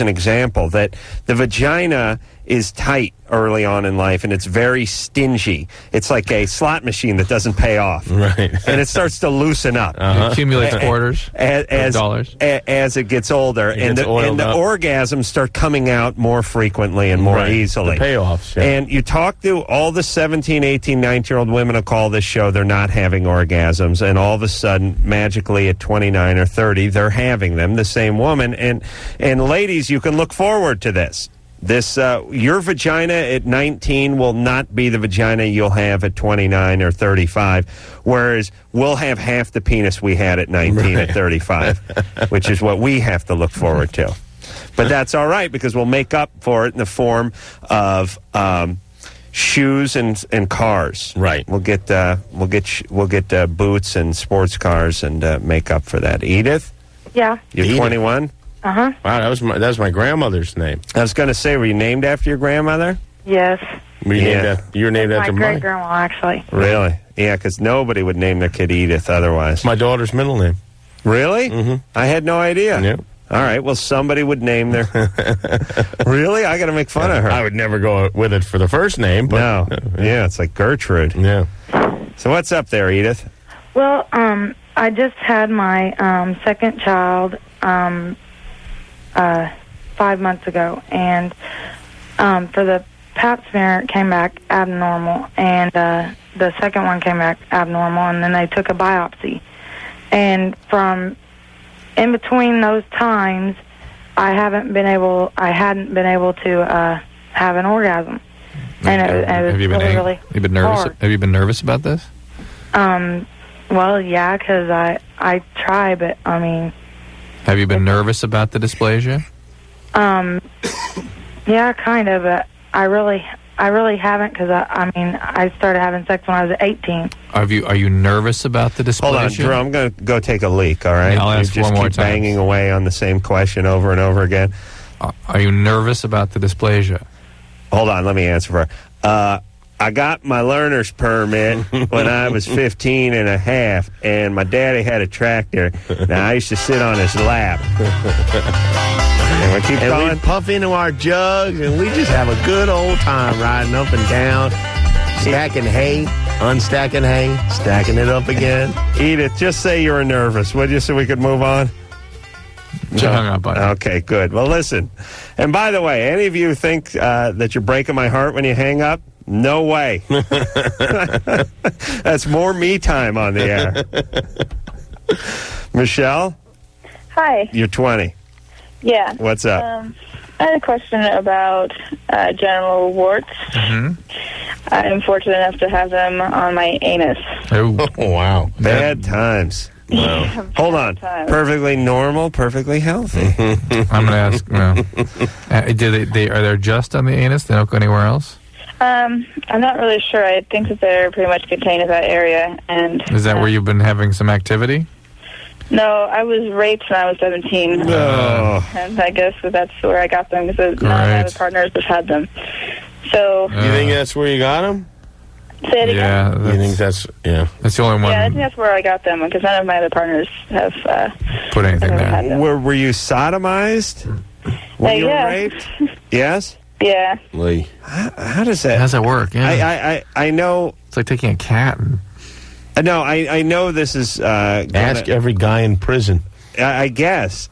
an example, that the vagina is tight early on in life, and it's very stingy. It's like a slot machine that doesn't pay off. Right. And it starts to loosen up. It accumulates quarters, dollars. As it gets older. And the orgasms start coming out more frequently and more easily. The payoffs. Yeah. And you talk to all the 17, 18, 19-year-old women who call this show, they're not having orgasms, and all of a sudden, magically at 29 or 30, they're having them, the same woman. And ladies, you can look forward to this. Your vagina at 19 will not be the vagina you'll have at 29 or 35, whereas we'll have half the penis we had at 19 at 35, which is what we have to look forward to. But that's all right, because we'll make up for it in the form of shoes and cars. Right. We'll get boots and sports cars and make up for that. Edith, Yeah. you're 21. Uh-huh. Wow, that was my grandmother's name. I was going to say, were you named after your grandmother? Yes. You were named after my mine. great-grandma, actually. Really? Yeah, because nobody would name their kid Edith otherwise. My daughter's middle name. Really? Mm-hmm. I had no idea. Yeah. All right, well, somebody would name their... Really? I got to make fun of her. I would never go with it for the first name. But No. Yeah, it's like Gertrude. Yeah. So what's up there, Edith? Well, I just had my second child 5 months ago, and for the pap smear, it came back abnormal, and the second one came back abnormal, and then they took a biopsy. And from in between those times, I hadn't been able to have an orgasm. And it was really Have you been nervous? hard. Have you been nervous about this? Well, yeah, because I try, but I mean... Have you been nervous about the dysplasia? Yeah, kind of, but I really haven't, because I started having sex when I was 18. Are you nervous about the dysplasia? Hold on, Drew, I'm going to go take a leak, all right? Yeah, I'll ask You just one more keep time. banging away on the same question over and over again. Are you nervous about the dysplasia? Hold on, let me answer for her. I got my learner's permit when I was 15 and a half, and my daddy had a tractor. Now, I used to sit on his lap. And we keep going. We puff into our jugs, and we just have a good old time riding up and down, stacking hay, unstacking hay, stacking it up again. Edith, just say you were nervous, would you, so we could move on? She hung up on you. Okay, good. Well, listen. And by the way, any of you think that you're breaking my heart when you hang up? No way. That's more me time on the air. Michelle, Hi. you're 20. Yeah. What's up? I had a question about genital warts. Mm-hmm. I'm fortunate enough to have them on my anus. Oh, wow. Bad times. Wow. Hold on. Perfectly normal, perfectly healthy. I'm going to ask. Well, are they just on the anus? They don't go anywhere else? I'm not really sure. I think that they're pretty much contained in that area. And Is that where you've been having some activity? No, I was raped when I was 17. No. And I guess that's where I got them, because none of my other partners have had them. So. You think that's where you got them? Say it again. You think that's, That's the only one. Yeah, I think that's where I got them, because none of my other partners have put anything there. Were you sodomized when you were yeah. raped? Yes? Yeah. Lee. How does that... How does that work? Yeah. I know... It's like taking a cat and... No, I know this is... Ask every guy in prison. I guess.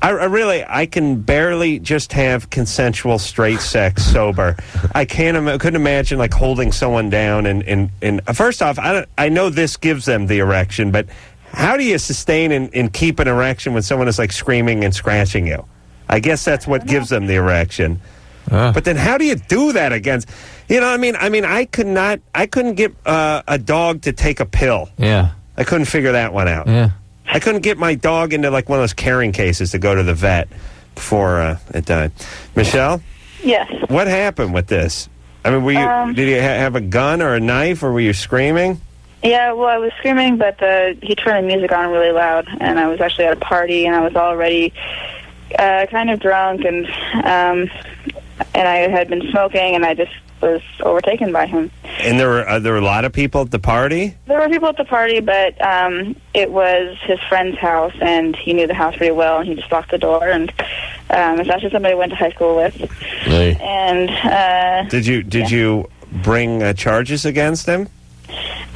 I can barely just have consensual straight sex sober. I couldn't imagine like holding someone down and first off, I know this gives them the erection, but how do you sustain and keep an erection when someone is like screaming and scratching you? I guess that's what gives them the erection. But then how do you do that against, you know what I mean? I couldn't get a dog to take a pill. Yeah. I couldn't figure that one out. Yeah. I couldn't get my dog into like one of those carrying cases to go to the vet before it died. Michelle? Yes. What happened with this? I mean, were you did you have a gun or a knife, or were you screaming? Yeah, well, I was screaming, but he turned the music on really loud, and I was actually at a party, and I was already kind of drunk, and I had been smoking, and I just was overtaken by him. And there were a lot of people at the party? There were people at the party, but it was his friend's house, and he knew the house pretty well, and he just locked the door, and it's actually somebody I went to high school with. Hey. And did you bring charges against him?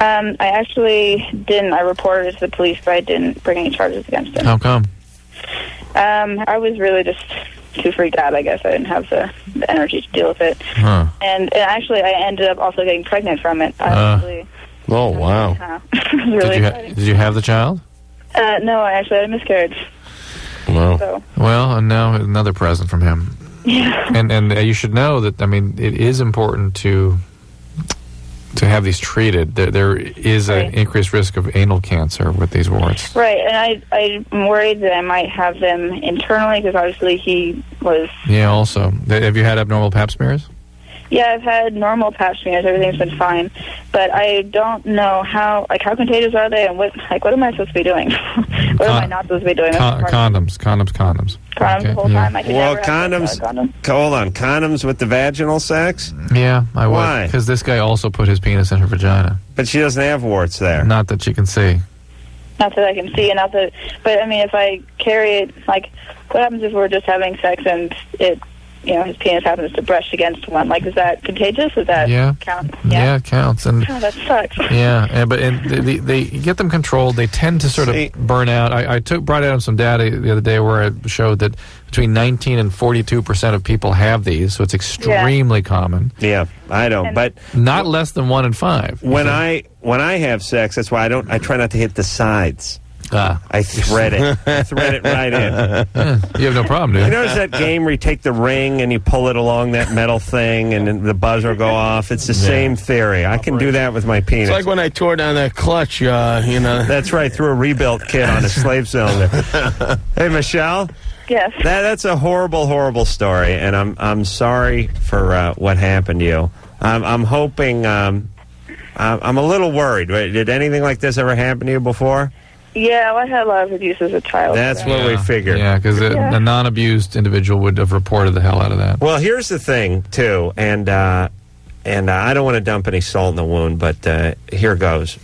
I actually didn't. I reported it to the police, but I didn't bring any charges against him. How come? I was really just too freaked out, I guess. I didn't have the energy to deal with it. Huh. And actually, I ended up also getting pregnant from it. Oh, wow. Really did you have the child? No, I actually had a miscarriage. Wow. So. Well, and now another present from him. Yeah. And you should know that, I mean, it is important to have these treated. There is an increased risk of anal cancer with these warts. Right, and I'm worried that I might have them internally, because obviously he was... Yeah, also. Have you had abnormal pap smears? Yeah, I've had normal pap smears. Everything's been fine. But I don't know how contagious are they, and what am I supposed to be doing? What am I not supposed to be doing? Condoms. Condoms the whole time? I could never condoms. Hold on. Condoms with the vaginal sex? Yeah, I would. Why? Because this guy also put his penis in her vagina. But she doesn't have warts there. Not that she can see. Not that I can see, and not that... But, I mean, if I carry it, like, what happens if we're just having sex and it... You know, his penis happens to brush against one. Like, is that contagious? Does that count? Yeah, it counts. And oh, that sucks. Yeah, but they get them controlled. They tend to sort of burn out. I brought out some data the other day where it showed that between 19 and 42% of people have these, so it's extremely common. Yeah, I don't. But not less than 1 in 5. When I have sex, that's why I try not to hit the sides. I thread it. I thread it right in. Yeah, you have no problem, dude. You notice that game where you take the ring and you pull it along that metal thing and then the buzzer will go off? It's the same theory. I can do that with my penis. It's like when I tore down that clutch, you know. That's right, threw a rebuilt kit on a slave cylinder. Hey, Michelle? Yes. That's a horrible, horrible story, and I'm sorry for what happened to you. I'm hoping... I'm a little worried. Did anything like this ever happen to you before? Yeah, well, I had a lot of abuse as a child. That's what we figured. Yeah, because a non-abused individual would have reported the hell out of that. Well, here's the thing, too, and I don't want to dump any salt in the wound, but here goes.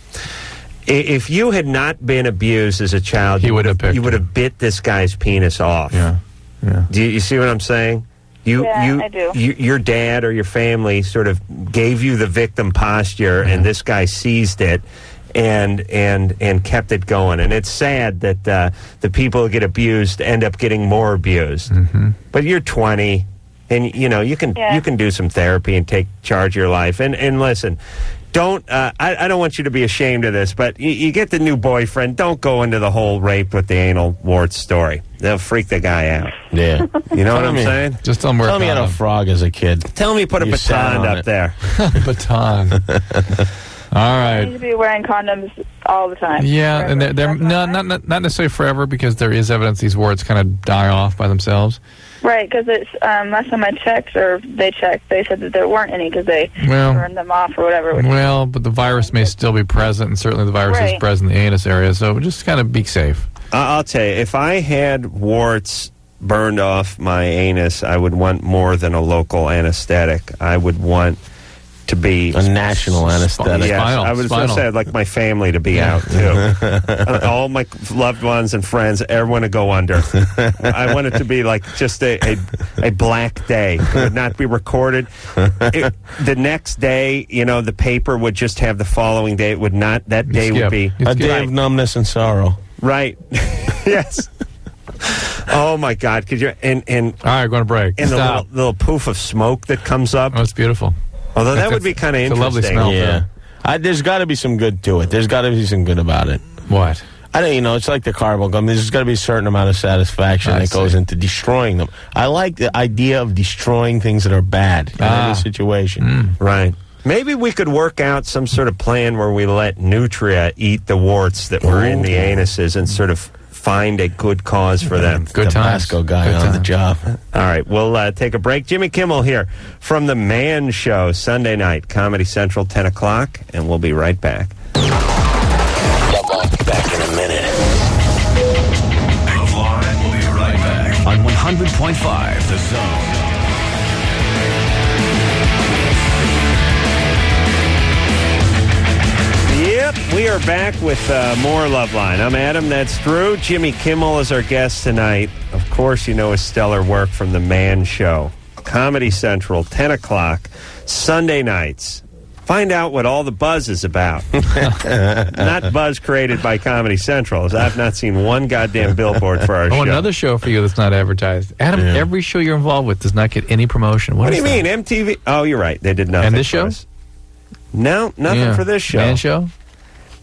If you had not been abused as a child, you would have bit this guy's penis off. Yeah. Do you see what I'm saying? I do. Your dad or your family sort of gave you the victim posture, and this guy seized it. And kept it going, and it's sad that the people who get abused end up getting more abused. Mm-hmm. But you're 20, and you know you can do some therapy and take charge of your life. And listen, don't I don't want you to be ashamed of this, but you get the new boyfriend. Don't go into the whole rape with the anal warts story. They'll freak the guy out. Yeah, you know what I'm saying? Just tell me I had a frog as a kid. Tell me put a baton up there. Baton. All right. You need to be wearing condoms all the time. Yeah, and they're not necessarily forever, because there is evidence these warts kind of die off by themselves. Right, because it's last time I checked, or they checked, they said that there weren't any because they burned them off or whatever. Well, but the virus may still be present, and certainly the virus is present in the anus area, so just kind of be safe. I'll tell you, if I had warts burned off my anus, I would want more than a local anesthetic. I would want to be a national anesthetic. Yes, I was going to say I'd like my family to be out too. All my loved ones and friends, everyone to go under. I want it to be like just a black day. It would not be recorded. The next day, the paper would just have the following day. It would not. That day would be a day of numbness and sorrow. Right. Yes. Oh my God! Could you and all right, going to break. And the little poof of smoke that comes up. Oh, it's beautiful. Although that would be kind of interesting. It's a lovely smell. Yeah. There's got to be some good to it. There's got to be some good about it. What? I don't. It's like the carbon gum. There's got to be a certain amount of satisfaction that goes into destroying them. I like the idea of destroying things that are bad in any situation. Right. Maybe we could work out some sort of plan where we let Nutria eat the warts that were in the anuses and sort of find a good cause for them. Good Tabasco guy on the job. All right, we'll take a break. Jimmy Kimmel here from The Man Show, Sunday night, Comedy Central, 10 o'clock, and we'll be right back. Back in a minute. LoveLine will be right back on 100.5 The Zone. Yep, we are back with more LoveLine. I'm Adam, that's Drew. Jimmy Kimmel is our guest tonight. Of course, you know his stellar work from The Man Show. Comedy Central, 10 o'clock, Sunday nights. Find out what all the buzz is about. Not buzz created by Comedy Central, as I've not seen one goddamn billboard for our show. Another show for you that's not advertised. Adam, every show you're involved with does not get any promotion. What do you mean, MTV? Oh, you're right. They did nothing. And this show? No, nothing for this show. Man Show?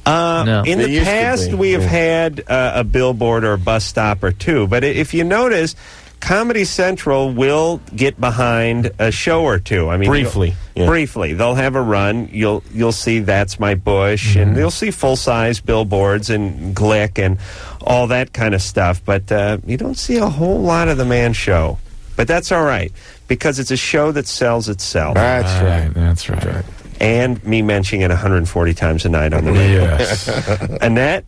No. In the past, we have had a billboard or a bus stop or two. But if you notice, Comedy Central will get behind a show or two. I mean, briefly. Briefly. They'll have a run. You'll see That's My Bush, and you'll see full-size billboards and Glick and all that kind of stuff. But you don't see a whole lot of The Man Show. But that's all right, because it's a show that sells itself. That's right. That's right. And me mentioning it 140 times a night on the radio. Yes. Annette?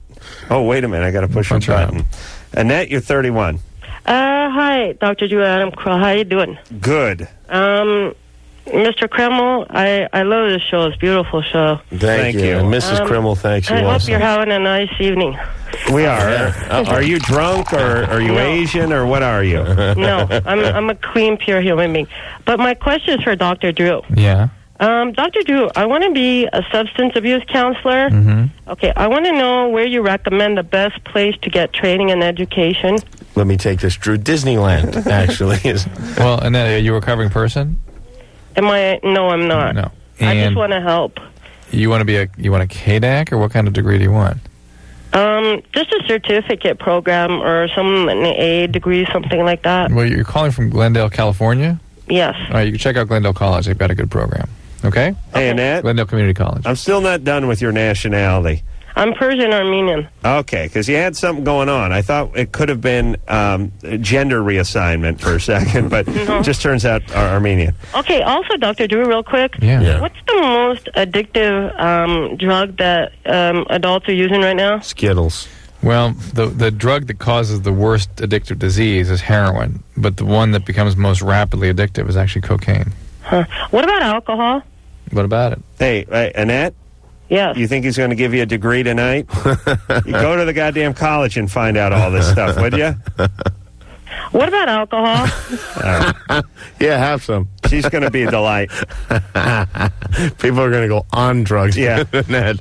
Oh, wait a minute. I got to push a button. Annette, you're 31. Hi, Dr. Drew Adam Kroll. How you doing? Good. Mr. Kreml, I love this show. It's a beautiful show. Thank you. And Mrs. Kreml, thanks you I also. hope you're having a nice evening. We are. Are you drunk, or are you Asian, or what are you? No, I'm a clean, pure human being. But my question is for Dr. Drew. Yeah. Dr. Drew, I want to be a substance abuse counselor. Okay, I want to know where you recommend the best place to get training and education. Let me take this, Drew. Disneyland, actually. Well, Annette, are you a recovering person? Am I? No, I'm not. No. I just want to help. You want a KDAC, or what kind of degree do you want? Just a certificate program or an A degree, something like that. Well, you're calling from Glendale, California? Yes. All right, you can check out Glendale College. They've got a good program. Okay? Hey, Annette. Glendale Community College. I'm still not done with your nationality. I'm Persian Armenian. Okay, because you had something going on. I thought it could have been gender reassignment for a second, but it just turns out Armenian. Okay, also, Dr. Drew, real quick. Yeah. What's the most addictive drug that adults are using right now? Skittles. Well, the drug that causes the worst addictive disease is heroin, but the one that becomes most rapidly addictive is actually cocaine. Huh. What about alcohol? What about it? Hey, Annette? Yes. You think he's going to give you a degree tonight? You go to the goddamn college and find out all this stuff, would you? What about alcohol? Yeah, have some. She's going to be a delight. People are going to go on drugs. Yeah. Ned.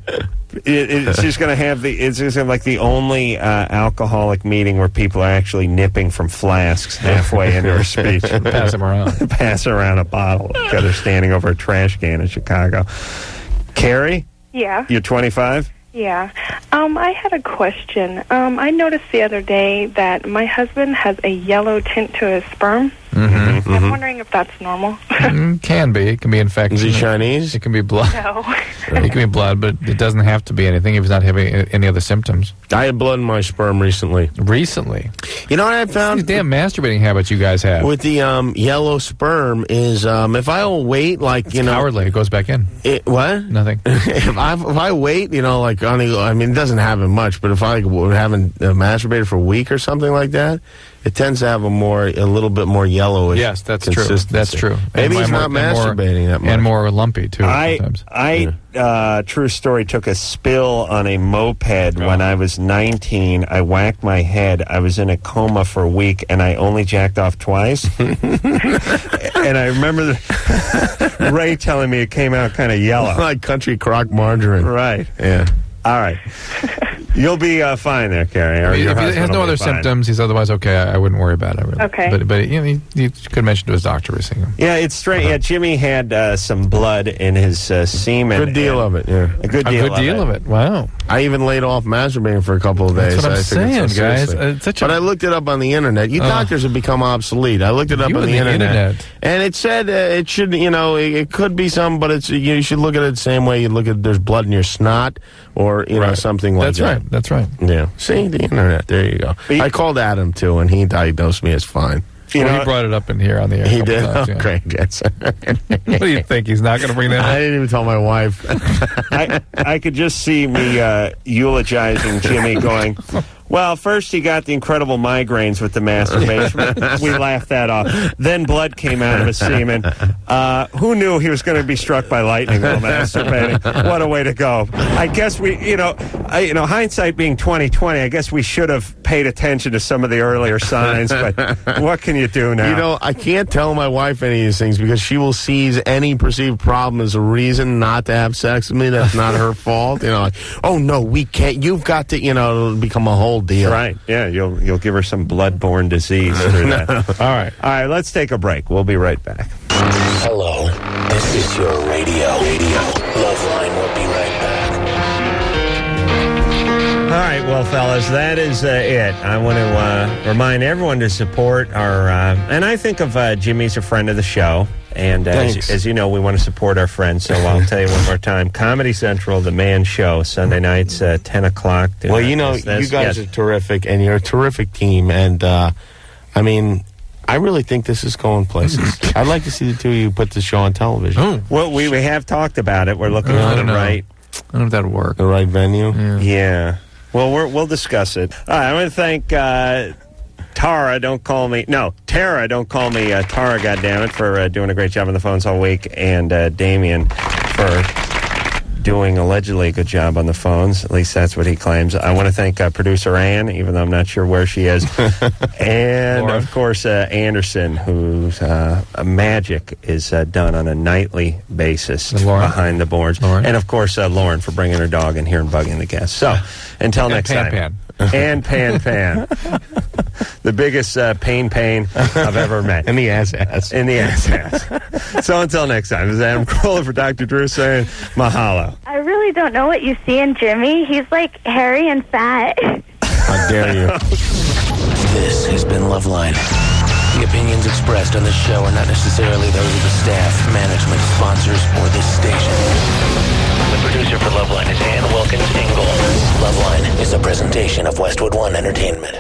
She's going to have it's just like the only alcoholic meeting where people are actually nipping from flasks halfway into her speech. Pass them around. Pass around a bottle. They're standing over a trash can in Chicago. Carrie? Yeah. You're 25? Yeah. I had a question. I noticed the other day that my husband has a yellow tint to his sperm. I'm wondering if that's normal. Can be. It can be infection. Is he Chinese? It can be blood. No. It can be blood, but it doesn't have to be anything if he's not having any other symptoms. I had blood in my sperm recently. Recently? You know what I found? These damn masturbating habits you guys have. With the yellow sperm is if I'll wait, like, it's cowardly. It goes back in. What? Nothing. if I wait, like, I mean, it doesn't happen much, but if I haven't masturbated for a week or something like that, it tends to have a little bit more yellowish. Yes, that's true. That's true. Maybe he's not masturbating that much. And more lumpy, too, sometimes. True story, took a spill on a moped when I was 19. I whacked my head. I was in a coma for a week, and I only jacked off twice. And I remember Ray telling me it came out kind of yellow. Like country crock margarine. Right. Yeah. All right. You'll be fine there, Carrie. If he has no other symptoms, he's otherwise okay. I wouldn't worry about it. Really. Okay. But he could mention to his doctor recently. Yeah, it's strange. Yeah, Jimmy had some blood in his semen. Good deal of it, yeah. A good deal of it. Wow. I even laid off masturbating for a couple of days. That's what I'm saying, guys. But I looked it up on the internet. You doctors have become obsolete. I looked it up on the internet. And it said it should, it could be some, but you should look at it the same way you look at there's blood in your snot or, something like that. That's right. Yeah. See, the internet. There you go. I called Adam, too, and he diagnosed me as fine. He brought it up in here on the air. He did? Times, yeah. Great. Yes. What do you think? He's not going to bring that up? I didn't even tell my wife. I could just see me eulogizing Jimmy going, well, first he got the incredible migraines with the masturbation. We laughed that off. Then blood came out of his semen. Who knew he was going to be struck by lightning while masturbating? What a way to go. I guess we, hindsight being 20/20, I guess we should have paid attention to some of the earlier signs, but what can you do now? I can't tell my wife any of these things because she will seize any perceived problem as a reason not to have sex with me. That's not her fault. Oh, no, we can't. You've got to, it'll become a whole deal. Right. Yeah, you'll give her some blood-borne disease through that. All right, let's take a break. We'll be right back. Hello, this is your radio. LoveLine will be right back. All right, well, fellas, that is it. I want to remind everyone to support our, and I think of Jimmy's a friend of the show. And as you know, we want to support our friends, so I'll tell you one more time. Comedy Central, The Man Show, Sunday nights, 10 o'clock. Well, you guys are terrific, and you're a terrific team. And, I really think this is going places. I'd like to see the two of you put the show on television. Oh. Well, we have talked about it. We're looking for the right... I don't know if that'll work. The right venue? Yeah. Well, we'll discuss it. All right, I want to thank... Tara, don't call me Tara, goddammit, for doing a great job on the phones all week, and Damien for doing allegedly a good job on the phones. At least that's what he claims. I want to thank producer Ann, even though I'm not sure where she is. And, of course, Anderson, whose magic is done on a nightly basis behind the boards. And, of course, Lauren for bringing her dog in here and bugging the guests. So, until next time. And Pan. The biggest pain I've ever met. In the ass. So until next time, this is Adam Carolla for Dr. Drew saying mahalo. I really don't know what you see in Jimmy. He's like hairy and fat. How dare you. This has been LoveLine. The opinions expressed on this show are not necessarily those of the staff, management, sponsors, or this station. The producer for LoveLine is Ann Wilkins Ingle. LoveLine is a presentation of Westwood One Entertainment.